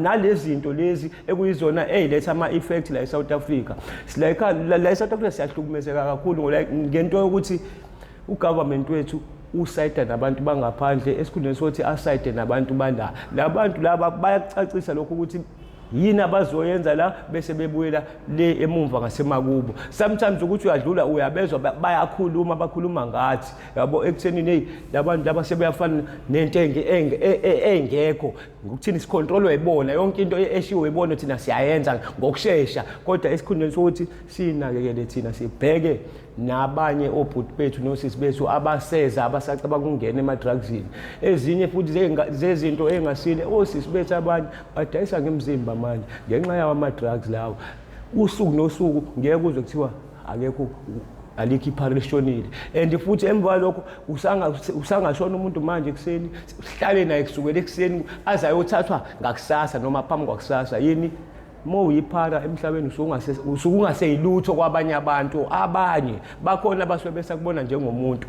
nalezi zinto lezi ekuyizona eyiletha ama-effect la e-South Africa la e-South Africa siyahlukumezeka kakhulu ngento yokuthi ugovernment wethu usayida nabantu bangaphandle esikhundleni sokuthi asayide nabantu bala labantu laba bayakucacisa lokho ukuthi yini abazoyenza la bese bebuyela le emumva ngasemakubo sometimes ukuthi uyadlula uyabezwa bayakhuluma bakhuluma ngathi yabo ekuthenini labantu laba sebeyafana nento engekho ngokuthini sicontrolwe yibona yonke into eshiwe yibona thina siyayenza ngokusheshsha kodwa esikhundleni sokuthi sinakekele thina sibheke nabanye obhuti bethu nosisi bethu abaseza abasacabanga ukungena ema-drugsini ezinye futhi zezinto engasile osisi bethu abanye badayisa ngemzimba manje ngenxa yawo ama-drugs lawo usuku nosuku ngeke uzwe kuthiwa akekho alikho ipharishonile and futhi emva lokho usangashona umuntu manje ekuseni sihlale naye kusukela ekuseni aze ayothathwa ngakusasa noma phambi kwakusasa yini mawuyiphara emhlabeni usungaseyilutho kwabanye abantu abanye bakhona abasuke besakubona njengomuntu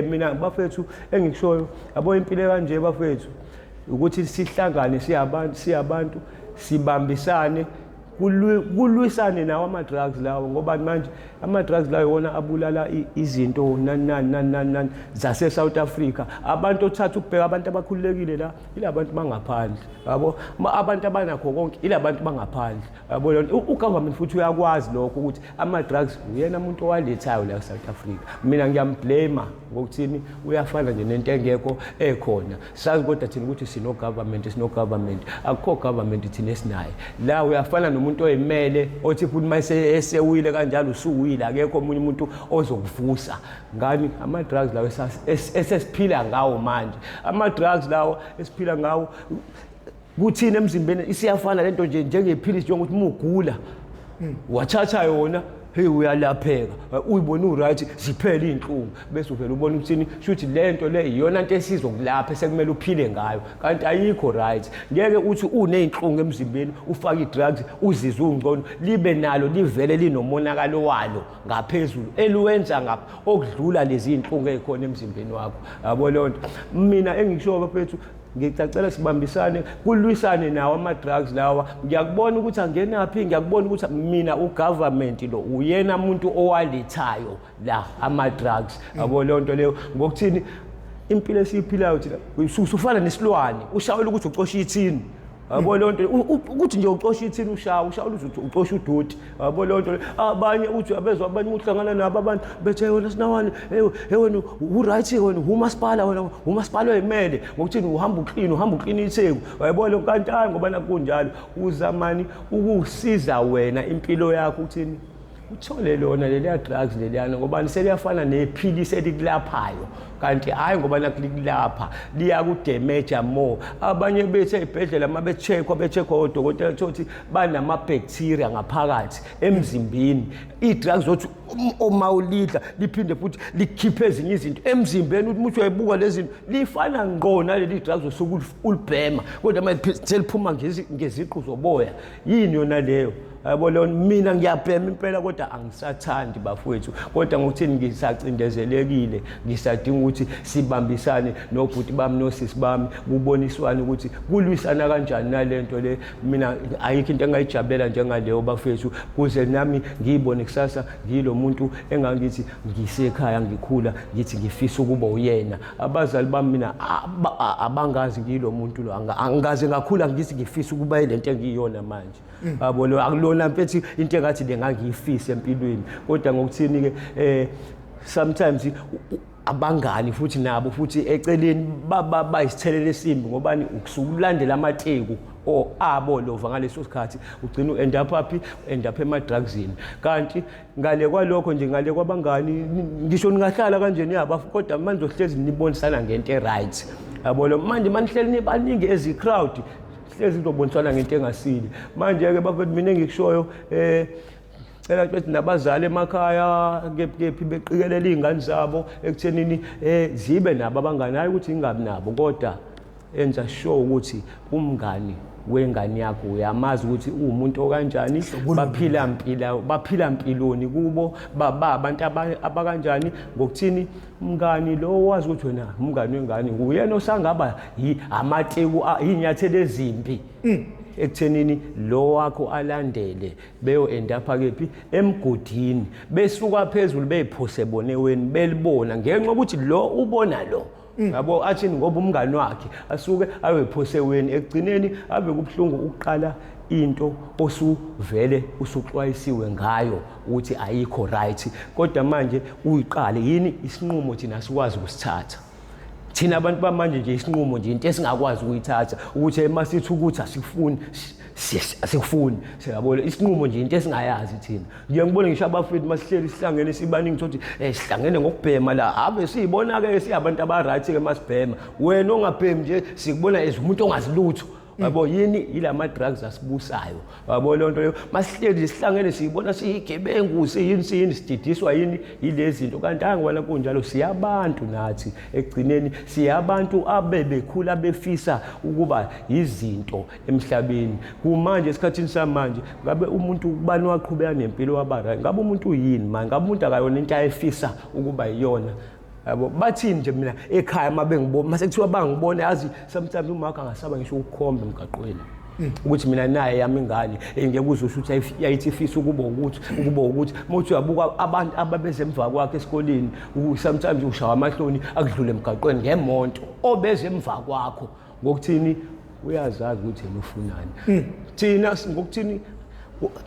mina bafethu engikushoyo yabo impilo kanje bafethu ukuthi sihlangane siyabantu sibambisane kulwisane nawo ama-drugs lawo ngoba manje ama-drugs lawo wona abulala izinto nani zase-South Africa abantu othatha ukubheka abantu abakhululekile la ila bantu bangaphandle yabo abantu abanakho konke ila bantu bangaphandle yabo ugovernment futhi uyakwazi lokho ukuthi ama-drugs uyena umuntu owalethayo la e-South Africa mina ngiyamblema ngokuthini uyafana nje nento engekho ekhona sazi kodwa thina ukuthi sino-government akukho government thina esinayo la uyafana umuntu oyimele othi futhi mase esewile kanjalo usuwile akekho omunye umuntu ozokuvusa ngani ama-drugs lawo esesiphila ngawo manje ama-drugs lawo esiphila ngawo kuthina emzimbeni isiyafana lento nje njengephilisi njengokuthi mugula wathatha yona hey uyalapheka uyibona uright ziphela inhlungu bese uvela ubona ukuthini shuthi lento le iyona into esizokulapha sekumele uphile ngayo kanti ayikho right ngeke uthi uneinhlungu emzimbeni ufake i-drugs uzizwe ungcono libe nalo livele linomonakalo walo ngaphezulu eluwenza ngapha okudlula lezi inhlungu ezikhona emzimbeni wakho yabo lonto mina engikusho bafethu ngicacela sibambisane kulwisane nawo ama-drugs lawa ngiyakubona ukuthi angenaphi ngiyakubona ukuthi mina ugovernment lo uyena umuntu owalethayo la ama-drugs yabo lonto leyo ngokuthini impilo esiyiphilayo thina usufana nesilwane ushawela ukuthi ucosha ithini yabo lonto ukuthi nje ucosha ithini ushawula ukuthi ucosha udoti yabo lonto abanye uthi abezwa abanye uhlangana nabo abantu bethe yona sinawane wena uright wena umasipala oyimele ngokuthi uhamba uqina itheku yabo lo kanti hayi ngoba nakunjalo uzamani ukusiza wena impilo yakho ukuthini uthole lona leliya drugs leliyana ngoba seliyafana nephilisi elikulaphayo kanti hayi ngoba nakulikulapha liyakudamage more abanye bethe ezibhedlela mabecheckwa odokotela thothi banama-bacteria ngaphakathi emzimbeni i-drugs zothi uma ulidla liphinde futhi likhiphe ezinye izinto emzimbeni ukuthi uyayibuka lezi zinto lifana ngqo naleli drugs osuke ulibhema kodwa manje seliphuma ngeziqu zoboya yini yona leyo yabo lo mina ngiyabhema impela kodwa angisathandi bafowethu kodwa ngokuthini ngisacindezelekile ngisadinga ukuthi sibambisane nobhuti bami nosisi bami kuboniswane ukuthi kulwisana kanjani nalento le mina ayikho into engayijabulela njengaleyo bafowethu kuze nami ngiyibone kusasa ngilo muntu engangithi ngisekhaya ngikhula ngithi ngifisa ukuba uyena abazali bami mina abangazi ngilo muntu lo angaze ngakhula ngithi ngifisa ukuba lento engiyona manje yabo lo akulona mfethu into engathi ngangiyifisa empilweni kodwa ngokuthini ke sometimes abangani futhi nabo futhi eceleni bayisithelele esimbi ngobani ukusukulandela amateku abo lova ngaleso sikhathi ugcina uend up ema-drugsini kanti ngale kwalokho nje ngale kwabangani ngisho ningahlala kanjeni yabafu kodwa manje zohlezi nibonisana ngento e-right yabo lo manje manihleli nibaningi ezi-crowd hlezi nizobonisana ngento engasile manje-ke bafethu mina engikushoyo cela ukuthi nabazali emakhaya kephi beqikelela iy'ngane zabo ekuthenini zibe nabo abangani hayi ukuthi ingabi nabo kodwa enza sure ukuthi umngani wengane yakho uyamazi ukuthi uwumuntu okanjani baphila mpiloni kubo abantu abakanjani ngokuthini umngani lo wazi ukuthi wena umngani wengane nguyena osangaba amateku iy'nyathelo ezimbi ekuthenini lo wakho alandele beyo-end up kephi emgodini besuka phezulu beyiphose boneweni belibona ngenxa yokuthi lo ubona lo yabo athini ngoba umngani wakhe asuke ayephoseweni ekugcineni ave kubuhlungu ukuqala into osuvele usuxwayisiwe ngayo ukuthi ayikho right kodwa manje uyiqale yini isinqumo thina sikwazi ukusithatha thina abantu bamanje nje isinqumo nje into esingakwazi ukuyithatha ukuthi masithi ukuthi asikufuni siyabona isinqumo nje into esingayazi thina ngiyangibona ngisho abafethu masihleli sihlangene sibaningi ukuthi sihlangene ngokubhema la ave siyibona ke siyabantu aba-right ke masibhema wena ongabhemi nje sikubona as umuntu ongazilutho yabo yini ilama drugs asibusayo yabo lonto leyo masihleli sihlangene siyibona siyigebengu siyini sididiswa yini ilezi zinto kanti angibona kunjalo siyabantu nathi ekugcineni siyabantu abebekhula befisa ukuba izinto emhlabeni kumanje esikhathini samanje ngabe umuntu ubani waqhubeka nempilo wabara ngabe umuntu yini manje ngabe umuntu akayona into ayefisa ukuba iyona yabo bathini nje mina ekhaya mabengibona mase kuthiwa bangibone yazi sometimes umakho angasaba ngisho ukukhomba emgaqweni ukuthi mina naye yami ingane ngeke uzusho ukuthi yayithi ifisa ukuba ukuthi mothi uyabuka abantu ababeze emva kwakhe esikoleni sometimes ushawa amahloni akudlule emgaqweni ngemonto obeze emva kwakho ngokuthini uyazazi ukuthi yena ufunani thina ngokuthini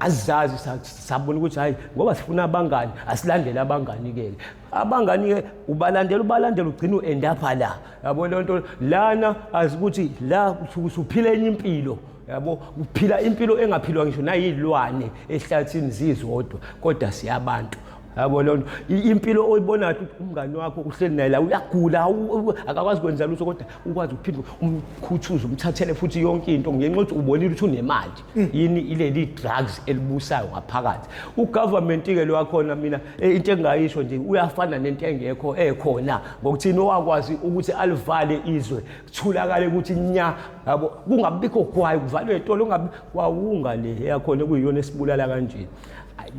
azazi sabona ukuthi hayi ngoba sifuna abangani asilandele abangani-ke abangani-ke ubalandela ugcina u-end up la yabo lonto lana azi ukuthi la usuphila enye impilo yabo uphila impilo engaphilwa ngisho nayilwane ehlathini zizodwa kodwa siyabantu yabo lonto impilo oyibonayo ukuthi umngani wakho uhleli naye la uyagula akakwazi kwenza lutho kodwa ukwazi ukuphinde umkhuthuze umthathele futhi yonke into ngenxa yokuthi ubonile ukuthi unemali yini ileli drugs elibusayo ngaphakathi ugovernment-ke lo wakhona mina into engayisho nje uyafana nento engekho ekhona ngokuthini owakwazi ukuthi alivale izwe kutholakale ukuthi nya yabo kungabikho kwayo kuvalwe etolo ungabi kwawunga le yakhona kuyiyona esibulala kanjeni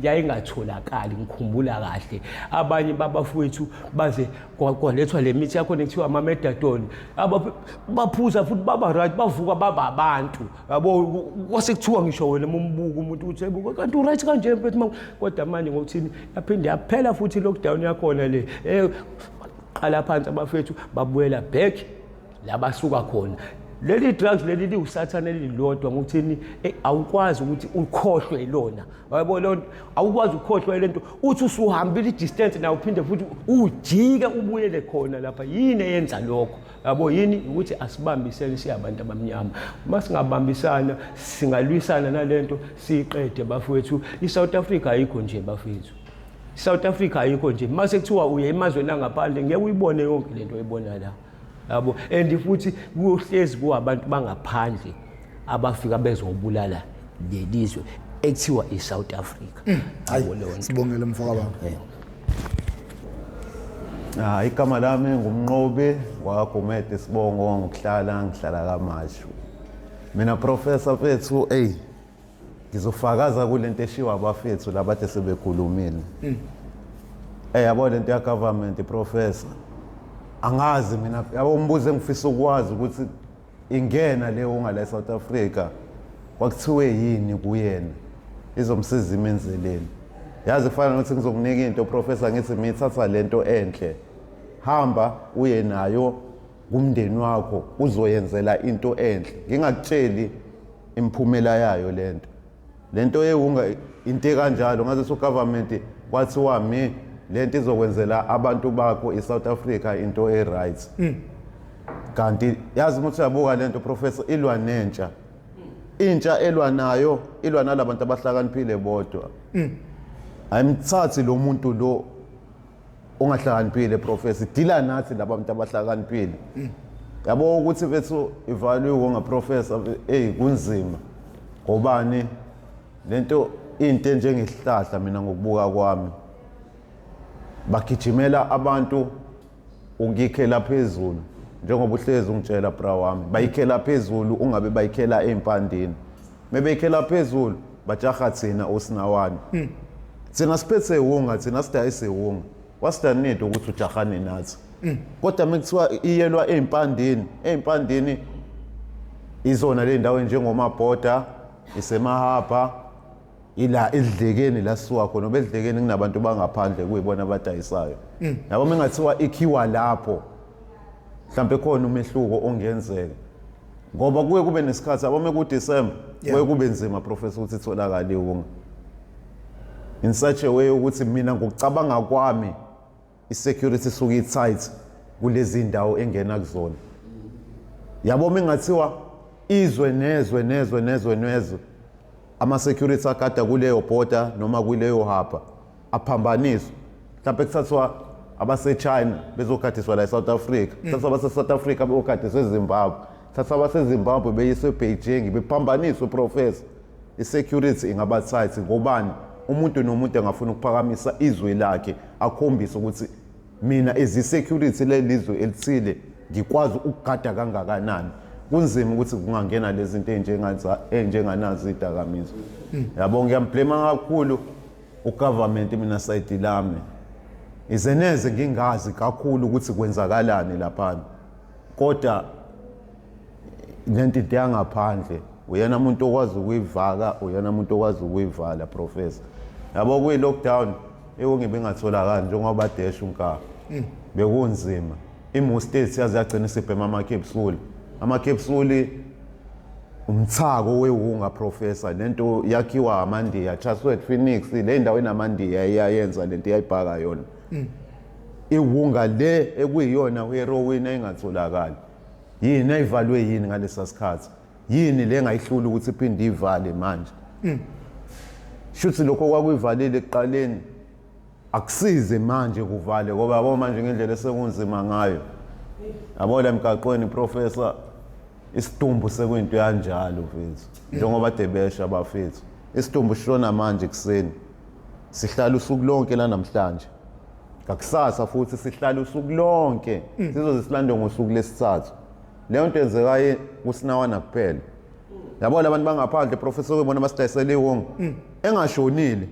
yayingatholakali ngikhumbula kahle abanye babafowethu baze kwalethwa le mithi yakho nekuthiwa ama-methadone baphuza futhi baba right bavuka baba abantu yabo kwasekuthiwa ngisho wena umbuka umuntu uthi kanti uright kanje mfethu kodwa manje ngokuthini yaphinde yaphela futhi i-lockdown yakhona le qala phansi abafethu babuyela back la basuka khona leli drugs leli liwusathane lilodwa ngokuthini awukwazi ukuthi ukhohlwe ilona yabo lonto awukwazi ukukhohlwa lento uthi usuhambile i-distance nawe uphinde futhi ujike ubuyele khona lapha yini eyenza lokho yabo yini ukuthi asibambisene siyabantu abamnyama masingabambisana singalwisana nalento siyiqede bafowethu iSouth Africa ayikho nje bafowethu iSouth Africa ayikho nje mase kuthiwa uye emazweni angaphandle ngeke uyibone yonke lento oyibona la yabo and futhi kuyohlezi kuabantu bangaphandle abafika bezobulala lelizwe ekuthiwa iSouth Africa yabo lona sibongele mfaka baba igama lami ngumnqobi waGumede Sibongo ngihlala kaMashu mina professor fethu ngizofakaza kulento eshiwa abafethu labathe sebekhulumile. Yabo lento ya government professor. Angazi mina yabo umbuzo engifisa ukwazi ukuthi ingena leyo ungala South Africa kwakuthiwe yini kuyena izomsiza imenzeleni. Yazi kufana nokuthi ngizokunika into professor ngithi mithatha lento enhle. Hamba uye nayo kumndeni wakho uzoyenzela into enhle. Ngingakutsheli imphumela yayo lento. Lento eyunga into kanjalo ngaze so government kwathiwa lento izokwenzela abantu bakho eSouth Africa into right. Kanti yazi ukuthi yabuka lento professor ilwa nentsha. Intsha elwa nayo ilwa nalabantu abahlakaniphile bodwa. Ayimthathi lo muntu lo ongahlakaniphile professor dila nathi labantu abahlakaniphile. Yabo ukuthi bethu ivalue nga professor kunzima. Ngobani lento into enjengehlahla mina ngokubuka kwami bagijimela abantu ungikhela phezulu njengoba uhlezi ungitshela bra wami bayikhela phezulu ungabe bayikhela empandini mebeyikhela phezulu bajaha thina osinawani thina siphethe wonga thina sidayise wonga wasidanid ukuthi ujahane nathi kodwa mekuthiwa iyelwa empandini izona le ndawo njengomabhoda isemahapa ila edlekeni la siwa khona obedlekeni kunabantu bangaphandle kuyibona abadayisayo yabo mengathiwa ikhiwa lapho mhlambe khona umehluko ongenzeka ngoba kuye kube nesikhathi abo meku December kuye kube nzima professor ukuthi itholakale wonga in such a way ukuthi mina ngokucabanga kwami isecurity suku tight kulezi ndawo engena kuzona yabo mengathiwa izwe nezwe ama security akada kuleyo border noma kuleyo hapa aphambaniswa mhlawumbe kuthathwa abase China bezokhathiswa la eSouth Africa kuthathwa abase South Africa bezokhathiswa eZimbabwe kuthathwa abase Zimbabwe beyiswe eBeijing bephambaniswa professor isecurity ingaba tight ngobani umuntu nomuntu engafuna ukuphakamisa izwe lakhe akhombisa ukuthi mina security lelizwe elithile ngikwazi ukugada kangakanani kunzima ukuthi kungangena lezi zinto enjenganazi idakamizwa yabo ngiyamblema kakhulu ugovernment mina side lami izeneze ngingazi kakhulu ukuthi kwenzakalani lapha kodwa lento into yangaphandle uyena umuntu okwazi ukuyivaka uyena umuntu okwazi ukuyivala professor yabo kuyi lockdown ngibengatholakala njengoba dash unka bekunzima imo states yazagcina sibhema ama capsule umthako wewunga professor lento yakhiwa amandiya Chatsworth Phoenix le ndawo enamandiya iyayenza lento yayibhaka yona iwunga le ekuyiyona heroin engatholakala yini ayivalwe yini ngalesa sikhathi yini le ngayihlula ukuthi iphinde ivale manje shuthi lokho kwakuyivalile ekuqaleni akusize manje kuvale ngoba yabo manje ngendlela esekunzima ngayo yabo la emgaqweni professor isidumbu sekuyinto yanjalo mfethu njengoba debesha abafethu isidumbu shona manje kuseni sihlala usuku lonke la namhlanje ngakusasa futhi sihlala usuku lonke sizoze silande ngosuku lesithathu leyo nto enzeka kusinawana kuphela yabo labantu bangaphandle professor ubona basidayisele wonke engashonile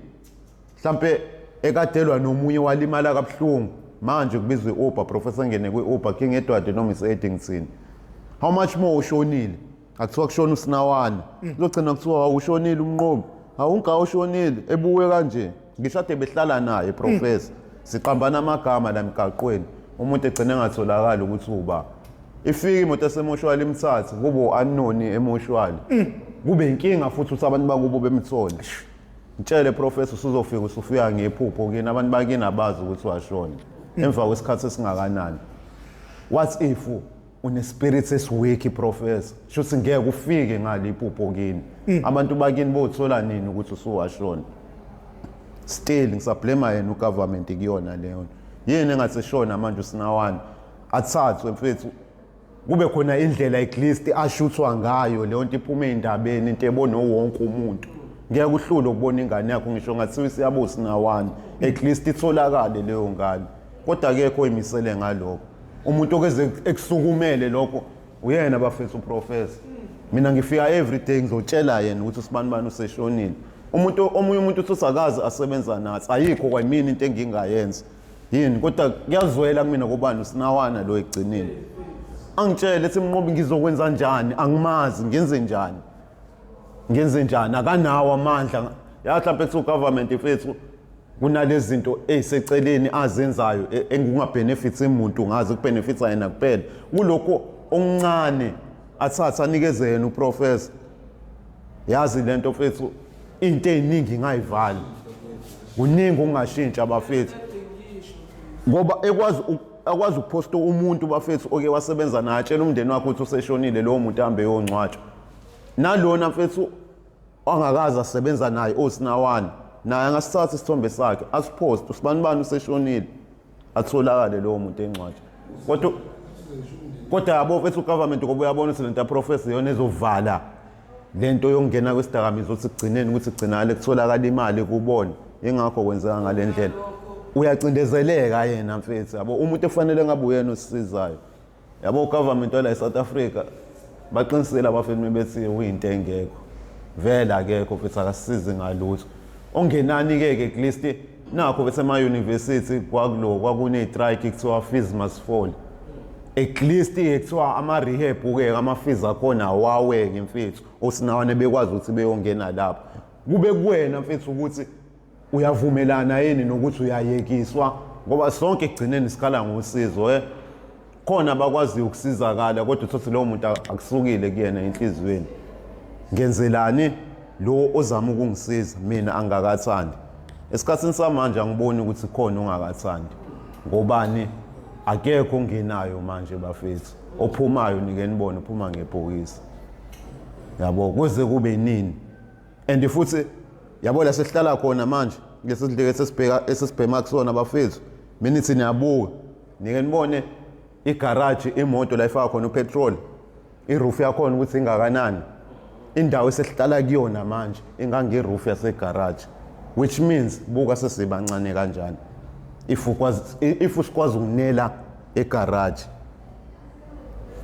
mhlambe ekadelwa nomunye walimala kabuhlungu manje kubizwe iUber professor ngene kwiUber King Edward noma is-Eddington how much more ushonile akuthiwa kushona usinawani uzogcina kuthiwa ushonile umnqobi awunga ushonile ebuwe kanje ngishade behlala naye professor siqambana amagama la emgaqweni umuntu egcina engatholakala ukuthi uba ifika imoto esemoshwali imthathe kube unknown emoshwali kube inkinga futhi ukuthi abantu bakubo bemthole ngitshele professor usuzofika usufika ngephupho kini abantu bakini abazi ukuthi washona emva kwesikhathi esingakanani what if une spirit esiwiki professor shuthi ngeke ufike ngaliphupho kini abantu bakini bothola nini ukuthi usuwashona still ngisablema yena ugovernment kuyona leyo yini engatheshona manje usinawani athathwe mfethu kube khona indlela at least ashuthwa ngayo leyo nto iphume endabeni into ebona wonke umuntu ngeke uhlule ukubona ingane yakho ngisho ngathi siyabusi nawani at least itholakale leyo ngane kodwa akekho emisele ngalokho umuntu okeze ekusukumele lokho uyena bafethu uprofessor mina ngifika everyday ngizotshela yena ukuthi uSibanibani useshonile. Omunye umuntu usakazi asebenza nathi ayikho kwamina into engingayenza yini kodwa kuyazwela kumina kubani usinawana lo egcinile angitshele ethi Mnqobi ngizokwenza njani angimazi ngenze njani akanawo amandla mhlawumbe ku government ifethu kunalezi zinto eziseceleni azenzayo engungabenefits umuntu ngazi kubenefits yena kuphela kuloko okuncane athatha anikeze yena uprofessor yazi lento mfethu into eziningi ngayivali kuningi ungashintsha bafethu ngoba ekwazi ukuposta umuntu bafethu oke wasebenza naye atshela umndeni wakhe ukuthi useshonile lo muntu ahambe yongcwatshwa nalona mfethu angakazi asebenza naye osinawana naye angasithatha isithombe sakhe asipost uSibanibani useshonile atholakale lo muntu engcwatshwa kodwa yabo mfethu government ngoba uyabona ukuthi lento professor yona ezovala lento yokungena kwesidakamizwa ukuthi kugcineni ukuthi kugcinale kutholakala imali kubona ingakho kwenzeka ngalendlela uyacindezeleka yena mfethu yabo umuntu efanele ngabe uyena osisizayo yabo government la eSouth Africa baqinisela abafeni bethi uyinto engekho vela akekho mfethu akasizi ngalutho ongenani ke at least nakho bese ema university kwakune strike kuthiwa fees must fall at least ekuthiwa ama rehab ke ama fees akhona awaweke mfethu osinawane bekwazi ukuthi beyongena lapho kube kuwena mfethu ukuthi uyavumelana yini nokuthi uyayekiswa ngoba sonke egcineni sikhala ngosizo khona bakwazi ukusizakala kodwa uthothi lo muntu akusukile kuyena enhlizweni ngenzelani lo ozama ukungisiza mina angakathandi esikhathini samanje angiboni ukuthi khona ongakathandi ngobani akekho ongenayo manje bafethu ophumayo nike nibone uphuma ngebhokisi yabo kuze kube nini and futhi yabo la sihlala khona manje ngesidleke esisibhema kusona bafethu mina nithi niyabuka nike nibone igarage imoto la ifaka khona upetrol iroof yakhona ukuthi ingakanani indawo esihlala kuyona manje ingange roof yasegarage which means buka sesibancane kanjani if usikwazi ukunela egarage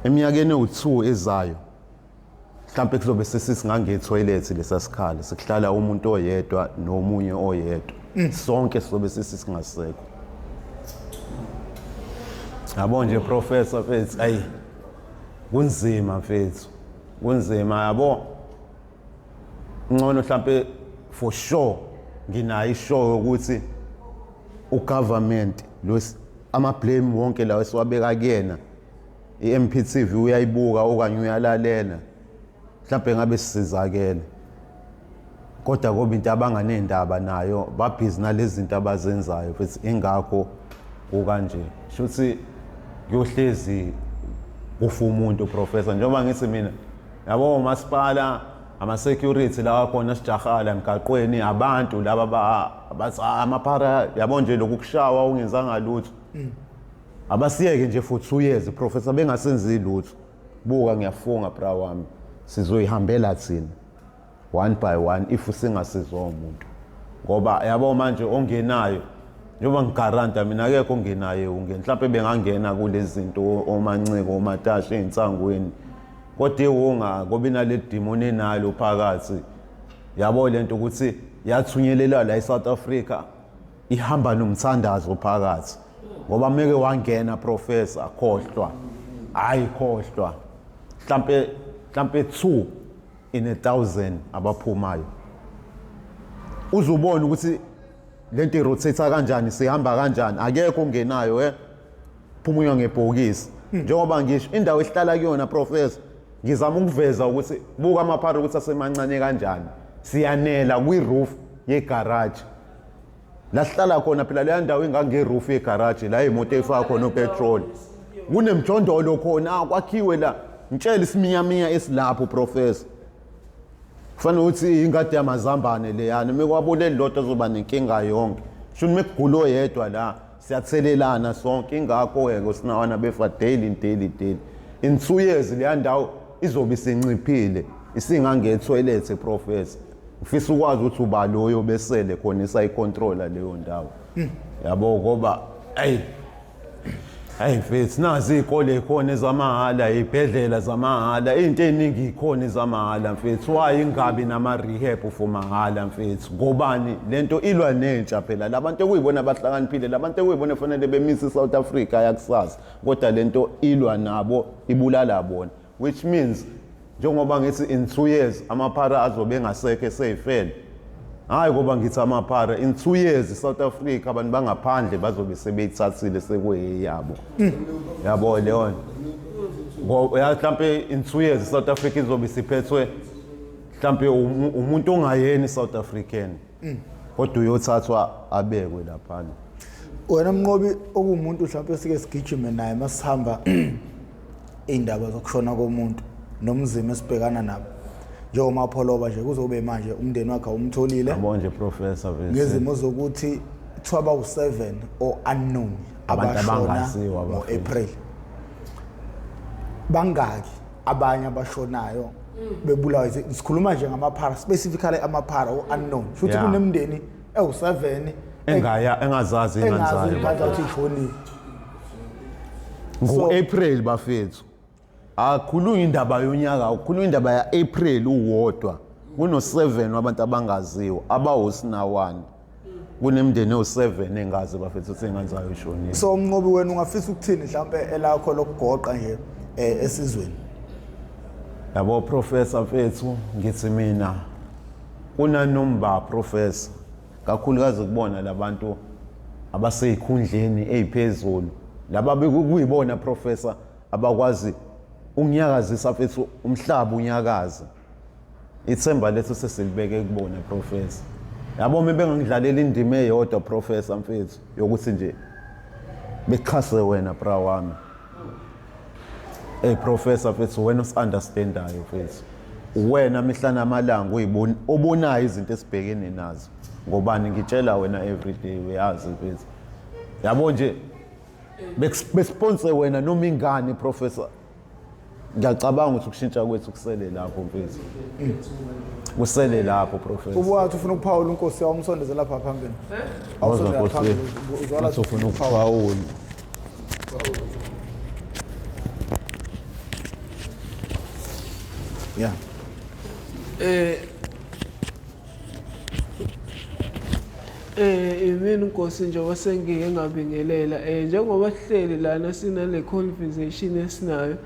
eminyakeni u2 ezayo mhlawumbe kuzobe sesisingange toilet lesasikhala sihlala umuntu oyedwa nomunye oyedwa sonke sizobe sesisingasekho yabo nje professor mfethu ayi kunzima mfethu kunzima yabo ngcono mhlawumbe for sure nginayo ishow ukuthi ugovernment ama blame wonke lawo esiwabeka kuyena iMPTV uyayibuka okanye uyalalela mhlawumbe ngabe sisizakele kodwa ngoba into abanganendaba nayo babhizi nalezi zinto abazenzayo futhi ingakho ukanje shuthi kuyohlezi kufa umuntu professor njengoba ngithi mina yabo umasipala ama security la khona sijahala emgaqweni abantu laba amapara yabo nje lokushawa ungenzanga lutho abasiyeke nje for 2 years professor bengasenzi lutho buka ngiyafunga bra wami sizoyihambela thina one by one if singasizwa umuntu ngoba yabo manje ongenayo njengoba ngigaranta mina akekho ongenayo mhlawumbe bengangena kulezi zinto omanciko omatashi einsangweni kodwa iwonga ngoba inale demon enalo phakathi yabo lento ukuthi yathunyelelwa la eSouth Africa ihamba nomthandazo phakathi ngoba meke wangena professor khohlwa ayikhohlwa mhlawumbe 2 in 1000 abaphumayo uzubona ukuthi lento rotate kanjani sihamba kanjani akekho ongenayo phumuya ngebhokisi njengoba ngisho indawo esihlala kuyona professor ngizama ukuveza ukuthi buka amaphara ukuthi asemancane kanjani siyanela kwi roof yegarage la sihlala khona phela le ndawo ingange roof yegarage la imoto efaka khona upetrol kunemjondolo khona kwakhiwe la ngitshela isiminyaminya esilapho professor kufanele ukuthi ingadi yamazambane leyana mekwabule lodwa zoba nenkinga yonke shuni mekugulo yedwa la siyathelelana sonke ingakho ke sinawana befa daily in 2 years le ndawo izobe isinciphile isingange toilet professor ufisa ukwazi ukuthi uba loyo besele khona isayicontrola leyo ndawo yabo ngoba Hayi mfethu nazi izikole ikhona ezamahala, izibhedlela zamahala, into eziningi ikhona ezamahala mfethu. Why ingabi nama rehab for mahala mfethu? Ngobani lento ilwa nentsha phela. Labantu ekuyibona abahlakaniphile, labantu ekuyibona fanele bemisi South Africa yakusasa. Kodwa lento ilwa nabo ibulala bona. Which means njengoba ngithi in 2 years amaphara azobe engasekho eseyifele. Hayi ngoba ngithi amaphara in 2 years South Africa abantu bangaphandle bazobe sebeyithathile sekuyeyabo. Yabo leon. Ngoba mhlambe in 2 years South Africa izobe siphethwe mhlambe umuntu ongayeni South African. Kodwa uyothathwa abekwe lapha. Wena Mnqobi okumuntu mhlawumbe sike sigijime naye masihamba indaba zokushona komuntu nomzimo esibhekana nabo. Njengoba pholoba nje kuzobe manje umndeni wakhe umtholile. Yabo nje professor vese. Ngezimo zokuthi kuthiwa bawu7 or unknown abantu abangaziwa ngo-April. Bangaki abanye abashonayo bebulawa sikhuluma nje ngamaphara specifically amaphara unknown. Futhi kunemndeni ewu7 engazazi engazazi ukuthi ishonile. Ngo-April bafethu. Akhulunywa indaba yonyaka, akhulunywa indaba ya April uwodwa. Kuno7 wabantu abangaziwa, abawusina 1. Kunemndeni o7 engazi bafethu senganzayo ishonile. So Mnqobi wena ungafisa ukuthini mhlawumbe elakho lokugoqa nje esizweni? Yabo professor mfethu ngithi mina kunanomba professor kakhulukazi kubona labantu abaseyikhundleni eziphezulu laba bekuyibona professor abakwazi unyakazisa mfethu umhlaba unyakaza. Ithemba lethu sesilibeke kubona professor. Yabo bengangidlalela indima eyodwa professor mfethu yokuthi nje bekhase wena bra wami. Professor mfethu wena usunderstandayo mfethu. Wena mihla namalanga uyibona obonayo izinto esibhekene nazo. Ngobani ngitshela wena everyday uyazi mfethu. Yabo nje besponsor wena noma ingane professor. Ngiyacabanga ukuthi ukushintsha kwethu kusele lapho mfethu. Kusele lapho professor. Ubuwathi ufuna ukuphawula inkosi yawo umsondeze lapha phambili. Awuzwa phambili. Uzwala ufuna ukuphawula. Yeah. Mina Nkosi nje wasengike ngabingelela njengoba sihleli lana sinale conversation esinayo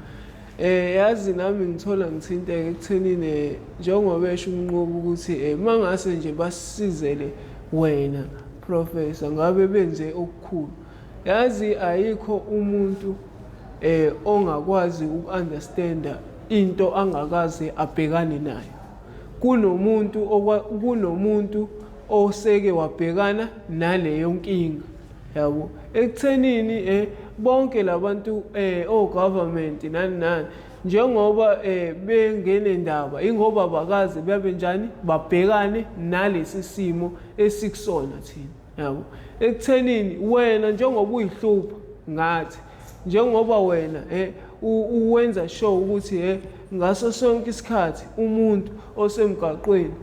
yazi nami ngithola ngithinteke ekuthenini njengoba esho uMnqobi ukuthi mangase nje basizele wena professor ngabe benze okukhulu yazi ayikho umuntu ongakwazi ukunderstanda into angakaze abhekane nayo kunomuntu oseke wabhekana naleyo nkinga yabo ekuthenini bonke labantu government nani njengoba bengene ndaba ingoba bakaze babe njani babhekane nalesi simo esikusona thina yabo ekuthenini wena njengoba uyihlupha ngathi njengoba wena uwenza sure ukuthi ngaso sonke isikhathi umuntu osemgaqweni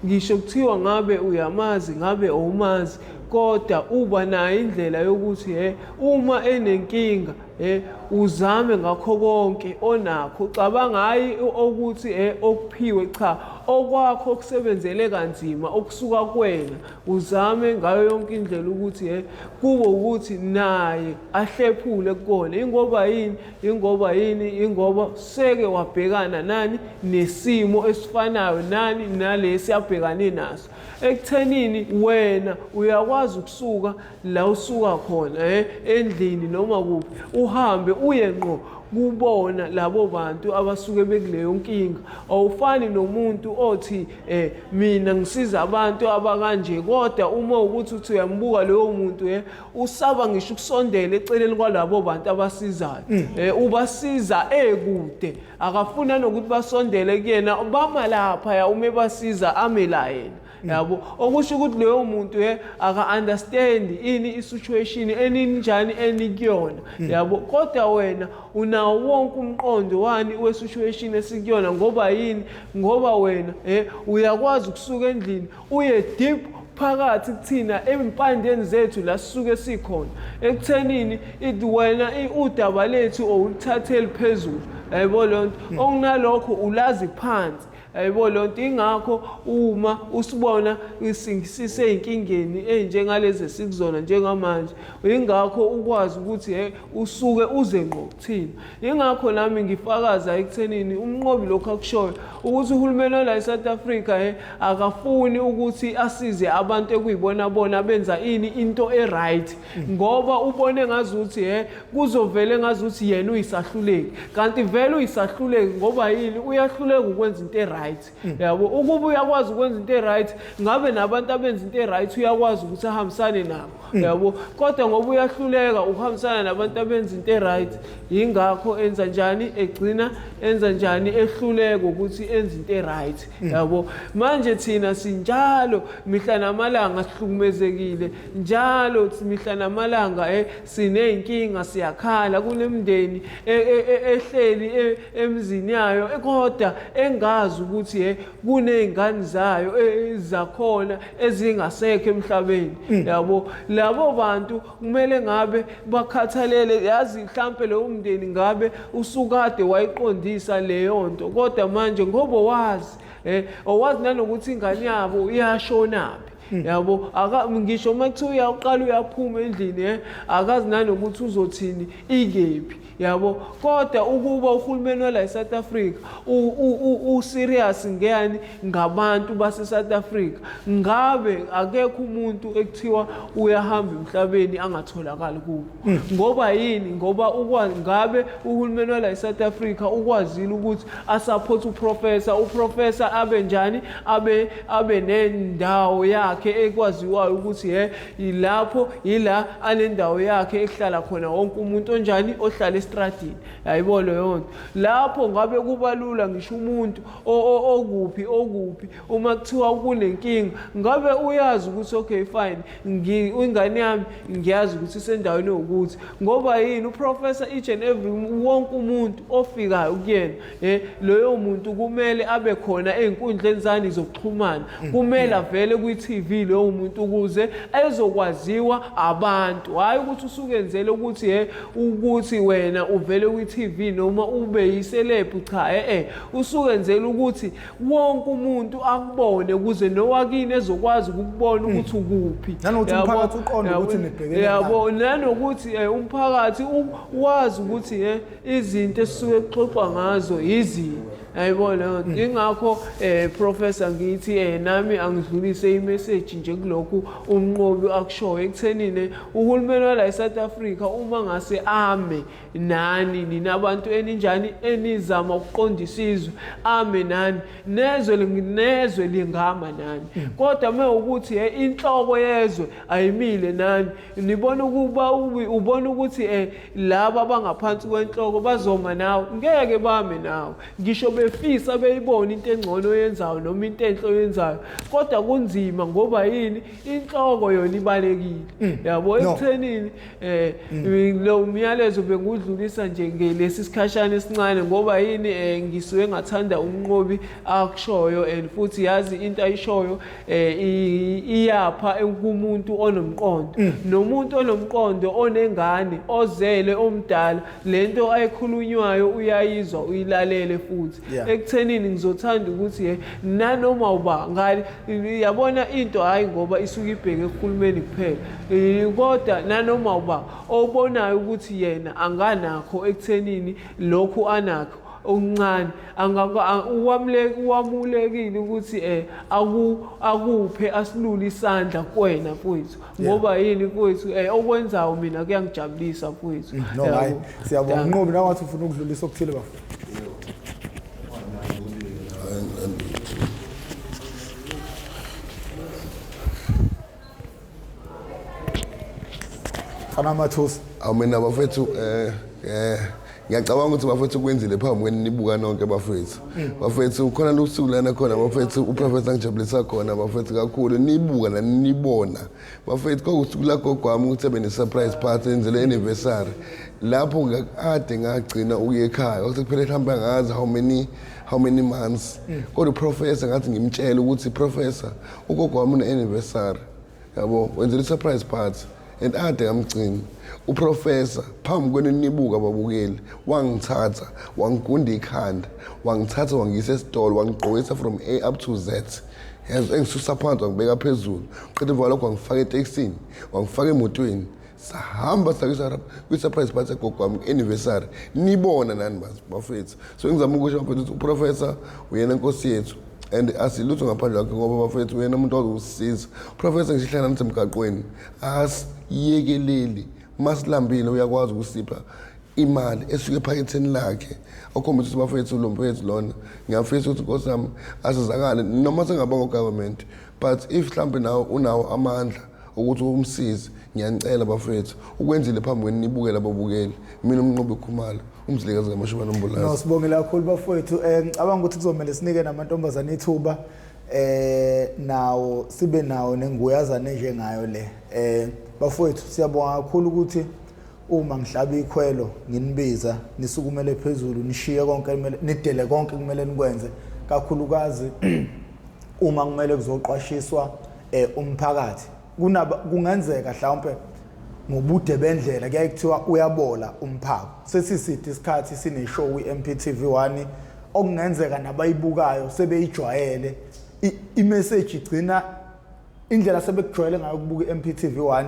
ngisho kuthiwa ngabe uyamazi ngabe awumazi kodwa uba nayo indlela yokuthi uma enenkinga uzame ngakho konke onakho ucabanga hayi ukuthi okuphiwe cha okwakho okusebenzele kanzima okusuka kuwena uzame ngayo yonke indlela ukuthi kube ukuthi naye ahlephule kukona ingoba seke wabhekana nani nesimo esifanayo nani nalesi abhekane naso ekuthenini wena uyakwazi ukusuka la usuka khona endlini noma kuphi uhambe uye ngqo kubona labo bantu abasuke bekuleyo nkinga awufani nomuntu othi mina ngisiza abantu abakanje kodwa uma ukuthi uthi uyambuka leyo muntu usaba ngisho ukusondela eceleni kwalabo bantu abasizayo ubasiza ekude akafuna nokuthi basondele kuyena bama lapha ya uma basiza amela yena yabo okusho ukuthi leyo muntu aka understand ini isituation eninjani enikuyona yabo kodwa wena unawo wonke umqondo wani wesituation esikuyona ngoba wena uyakwazi ukusuka endlini uye deep phakathi kuthina empandeni zethu la sisuke sikhona ekuthenini wena udaba lethu oluthatheli phezulu yabo lonto okunalokho ulazi phansi yabo lonto ingakho uma usibona sisey'inkingeni ey'njengalezi esikuzona njengamanje ingakho ukwazi ukuthi usuke uze ngqo kuthina ingakho nami ngifakaza ekuthenini umnqobi lokhu akushoyo ukuthi uhulumeni wala eSouth Africa akafuni ukuthi asize abantu ekuyibona bona benza into e-right ngoba ubone ngazuthi kuzovele ngazuthi yena uyisahluleki kanti vele uyisahluleki ngoba yini uyahluleka ukwenza into e-right yabo ukuba uyakwazi ukwenza into e-right ngabe nabantu abenza into e-right uyakwazi ukuthi ahambisane nabo yabo kodwa ngoba uyahluleka ukuhambisana nabantu abenza into e-right ingakho enza njani egcina enza njani ehluleka ukuthi enza into e-right yabo manje thina sinjalo mihla namalanga sihlukumezekile njalo mihla namalanga siney'nkinga siyakhala kunemndeni ehleli emzini yayo kodwa engazi ukuthi kuney'ngane zayo zakhona ezingasekho emhlabeni yabo labo bantu kumele ngabe bakhathalele yazi mhlampe lowo mndeni ngabe usukade wayiqondisa leyo nto kodwa manje ngoba wazi owazi nanokuthi ingane yabo iyashonaphi yabo ngisho makuthiwa uyaqala uyaphuma endlini akazi nanokuthi uzothini ikephi yabo kodwa ukuba uhulumeni wala eSouth Africa serious ngeyani ngabantu base South Africa ngabe akekho umuntu ekuthiwa uyahamba emhlabeni angatholakali kubo ngoba yini ngoba ngabe uhulumeni wala eSouth Africa ukwazile ukuthi asupport uprofessor abe njani abe nendawo yakhe ekwaziwayo ukuthi ilapho ila anendawo yakhe ehlala khona wonke umuntu onjani ohlala estradini ayibona yonke lapho ngabe kubalula ngisho umuntu okuphi uma kuthiwa kunenkinga ngabe uyazi ukuthi okay fine ingane yami ngiyazi ukuthi sendaweni ukuthi ngoba yini uprofessor each and every wonke umuntu ofikayo kuyena loyo muntu kumele abe khona ey'nkundleni zani zokuxhumana kumele avele kwi-TV loyo muntu ukuze ezokwaziwa abantu hayi ukuthi usukenzele ukuthi wena uvele kwi-TV noma ube yiselebhu cha usukenzele ukuthi wonke umuntu akubone ukuze nowakini ezokwazi ukubona ukuthi ukuphi nanokuthi umphakathi uqonde ukuthi nibhekene yabo nanokuthi umphakathi wazi ukuthi izinto esisuke kuxoxwa ngazo yizini ayibona ingakho professor ngithi nami angidlulise imessage nje kulokhu umnqobi akushoyo ekuthenini uhulumeni wala eSouth Africa uma ngase ame nani ninabantu eninjani enizama ukuqondisa izwe ame nani nezwe lingama nani kodwa mewukuthi inhloko yezwe ayimile nani nibona ukuba ubona ukuthi laba abangaphansi kwenhloko bazoma nawe ngeke bame nawe ngisho befisa beyibona into engcono yenzayo noma into enhle yenzayo kodwa kunzima ngoba yini inhloko yona ibalekile yabo ekuthenini lo myalezo bengudlulisa nje ngelesi sikhashana esincane ngoba yini ngisuke ngathanda umnqobi akushoyo and futhi yazi into ayishoyo iyapha kumuntu onomqondo nomuntu onomqondo onengane ozele omdala lento ayikhulunywayo uyayizwa uyilalele futhi ekuthenini ngizothanda ukuthi nanoma uba ngani yabona into hayi ngoba isuke ibheke kuhulumeni kuphela kodwa nanoma uba obonayo ukuthi yena anganakho ekuthenini lokhu anakho okuncane uwamulekile ukuthi akuphe asilule isandla kuwena mfowethu ngoba yini mfowethu okwenzayo mina kuyangijabulisa mfowethu no hayi siyabonga unqobi nawathi ufuna ukudlulisa okuthile bafowethu Mathusi awumina bafethu ngiyacabanga ukuthi bafethu kwenzile phambi kweni nibuka nonke bafethu bafethu khona lusuku lana khona bafethu uprofessor ngijabulisa khona bafethu kakhulu nibuka nanibona bafethu kwakusuku lakho kwami ukuthi abe ne surprise party enzele anniversary lapho ngakade ngagcina ukuye ekhaya ukuthi kuphela ehamba ngazi how many months kodwa uprofessor ngathi ngimtshela ukuthi professor ugogo wami une anniversary yabo wenzela i-surprise party and ade ngamgcini uprofessor phambi kweninibuka ababukeli wangithatha wangigunda ikhanda wangithatha wangiyisa esitolo wangigqokisa from A up to Z yazi engisusa phansi wangibeka phezulu qedwe emva lokho wangifaka etekisini wangifaka emotweni sahamba kwi-surprise party yagogo wami anniversary nibona nani bafethu so ngizama ukusho ukuthi uprofessor uyena inkosi yethu and asilutho ngaphandle kwakhe ngoba bafethu uyena umuntu ozosisiza professor ngishihlala nathi emgaqweni asiyekeleli masilambile uyakwazi ukusipha imali esuke ephaketheni lakhe okhombisa ukuthi bafethu lo mfethu lona ngiyafisa ukuthi inkosi yami asizakale noma sengaba ngo-government but if mhlawumbe nawe unawo amandla ukuthi umsize ngiyanicela bafethu ukwenzile phambi kweni nibukele ababukeli mina umnqobi Khumalo umzilikazi kaMashuba Nombolazi. No sibongela kakhulu bafethu ngicabanga ukuthi kuzomela sinike namantombazane ithuba nawo sibe nawo nenguyazane njengayo le bafethu siyabonga kakhulu ukuthi uma ngihlaba ikhwelo nginibiza nisukumele phezulu nishiye konke kumele nidele konke kumele nikwenze kakhulukazi uma kumele kuzoqwashiswa umphakathi kungenzeka mhlawumbe ngobude bendlela kuyaye kuthiwa uyabola umphako sesisithi isikhathi sineshow iMPTV1 okungenzeka nabayibukayo sebeyijwayele imessage igcina indlela sebekujwayele ngayo ukubuka iMPTV1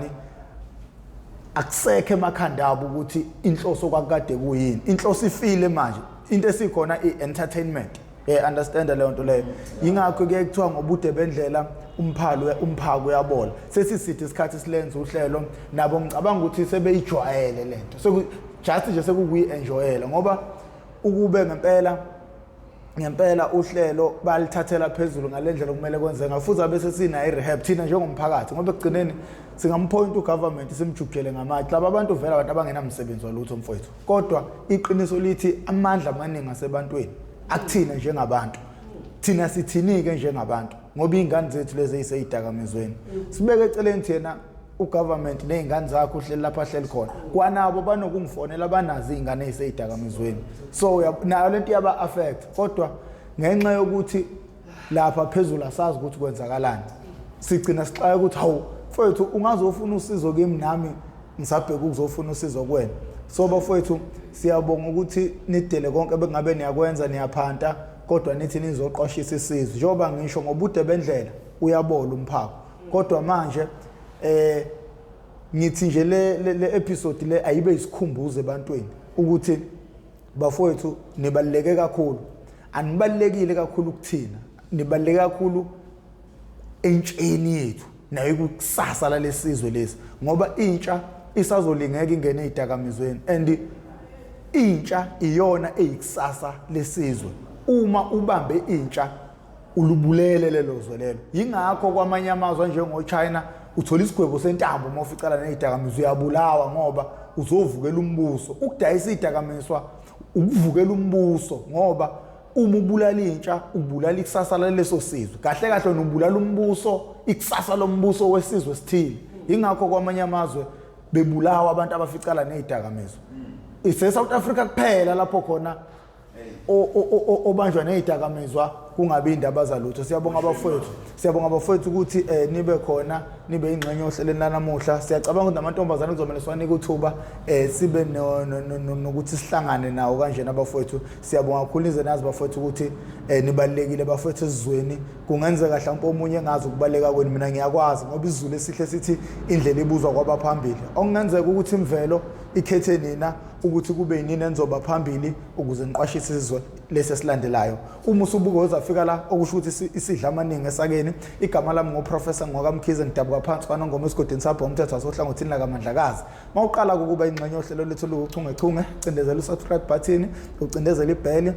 akusekho emakhanda abo ukuthi inhloso kwakade kuyini inhloso ifile manje into esikhona i-entertainment understand leyo nto leyo yingakho kuye kuthiwa ngobude bendlela umphako uyabola sesisithi isikhathi silenza uhlelo nabo ngicabanga ukuthi sebeyijwayele lento so just nje sekuyi-enjoyela ngoba ukube ngempela uhlelo balithathela phezulu ngalendlela kumele kwenzeka futhi abese sina i-rehab thina njengomphakathi ngoba ekugcineni singampoint ugovernment simjukele ngamathi laba bantu vela abantu abangenamsebenzi walutho mfowethu kodwa iqiniso lithi amandla amaningi asebantwini akuthina njengabantu thina sithinike njengabantu ngoba ingane zethu lezi eziseyidakamizweni sibeke eceleni thina ugovernment nezingane zakho uhleli lapha hleli khona kwanabo banokungifonela banazi izingane eziseyidakamizweni so nayo lento yaba affect kodwa ngenxa yokuthi lapha phezulu asazi ukuthi kwenzakalani sigcina sixaya ukuthi hawu mfowethu ungazofuna usizo kimi nami ngisabheka ukuzofuna usizo kuwena so bafowethu siyabonga ukuthi nidele konke bekungabe niyakwenza niyaphanta kodwa nithi nizoqwashisa isizwe njengoba ngisho ngobude bendlela uyabola umphako kodwa manje ngithi nje le episode le ayibe isikhumbuzo ebantwini ukuthi bafowethu nibaluleke kakhulu anibalekile kakhulu kuthina nibaluleke kakhulu entsheni yethu nayo kusasa lalesizwe lesi ngoba intsha isazolingeka ingene ezidakamizweni and intsha iyona eyikusasa lesizwe uma ubambe intsha ulubulele lelo zwelelo yingakho kwamanye amazwe njengoChina uthola isigwebo sentambo uma uficala nezidakamizwa uyabulawa ngoba uzovukela umbuso ukudayisa izidakamizwa ukuvukela umbuso ngoba uma ubulala intsha ubulala ikusasa laleso sizwe kahle kahle nobulala umbuso ikusasa lombuso wesizwe sithile yingakho kwamanye amazwe bebulawa abantu abaficala nezidakamizwa South Africa kuphela lapho khona obanjwa nezidakamizwa kungabi indaba zalutho siyabonga abafowethu ukuthi nibe khona nibe ingxenye ohleleni lanamuhla siyacabanga ukuthi namantombazane kuzomela siwanike uthuba sibe nokuthi sihlangane nawo kanje nabafowethu siyabonga kakhulu nize nazi bafowethu ukuthi nibalekile bafowethu esizweni kungenzeka mhlawumbe omunye engazi ukubaleka kweni mina ngiyakwazi ngoba izulu esihle sithi indlela ibuzwa kwabaphambili okungenzeka ukuthi imvelo ikhethe nina ukuthi kube yinini enzoba phambili ukuze niqwashise isizwe lesi esilandelayo uma usubuka uzafika la okusho ukuthi isidla amaningi esakeni igama lami ngoprofessor ngokamkhize ngidabuka phansi kwanongoma esigodini sapho umthetho wasohlangothini lakamandlakazi mawuqala ukuba ingxenye yohlelo lethu luchungechunge cindezela i-subscribe button ucindezela ibheli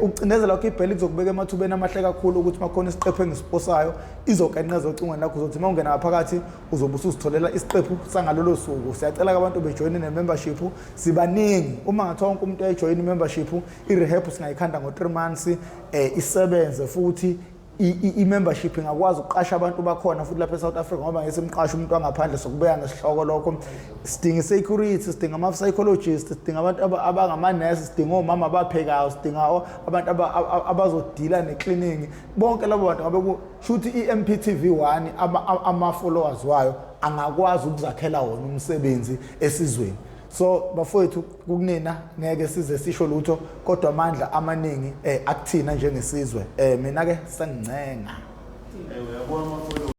ukucindezela lokho ibheli kuzokubeka emathubeni amahle kakhulu ukuthi makhona isiqephu engisiposayo izokenqeza ocungweni lakho uzothi mawungena ngaphakathi uzobe usuzitholela isiqephu sangalolo suku siyacela abantu bejoine ne-membership sibaningi uma ngathiwa wonke umuntu ejoyina i-membership i-rehab singayikhanda ngo-3 months isebenze futhi i-membership ingakwazi ukuqasha abantu bakhona futhi lapha eSouth Africa ngoba ngesimqasha umuntu wangaphandle sokubeka ngesihloko lokho sidinga i-security sidinga ama-psychologists sidinga abantu abangama-nurse sidinga omama abaphekayo sidinga abantu abazodila ne-cleaning bonke labo bantu ngabe kushuthi i-MPTV1 ama-followers wayo angakwazi ukuzakhela wona umsebenzi esizweni. So bafowethu kunina ngeke size sisho lutho kodwa amandla amaningi akuthina njengesizwe mina ke sengincenga uyabona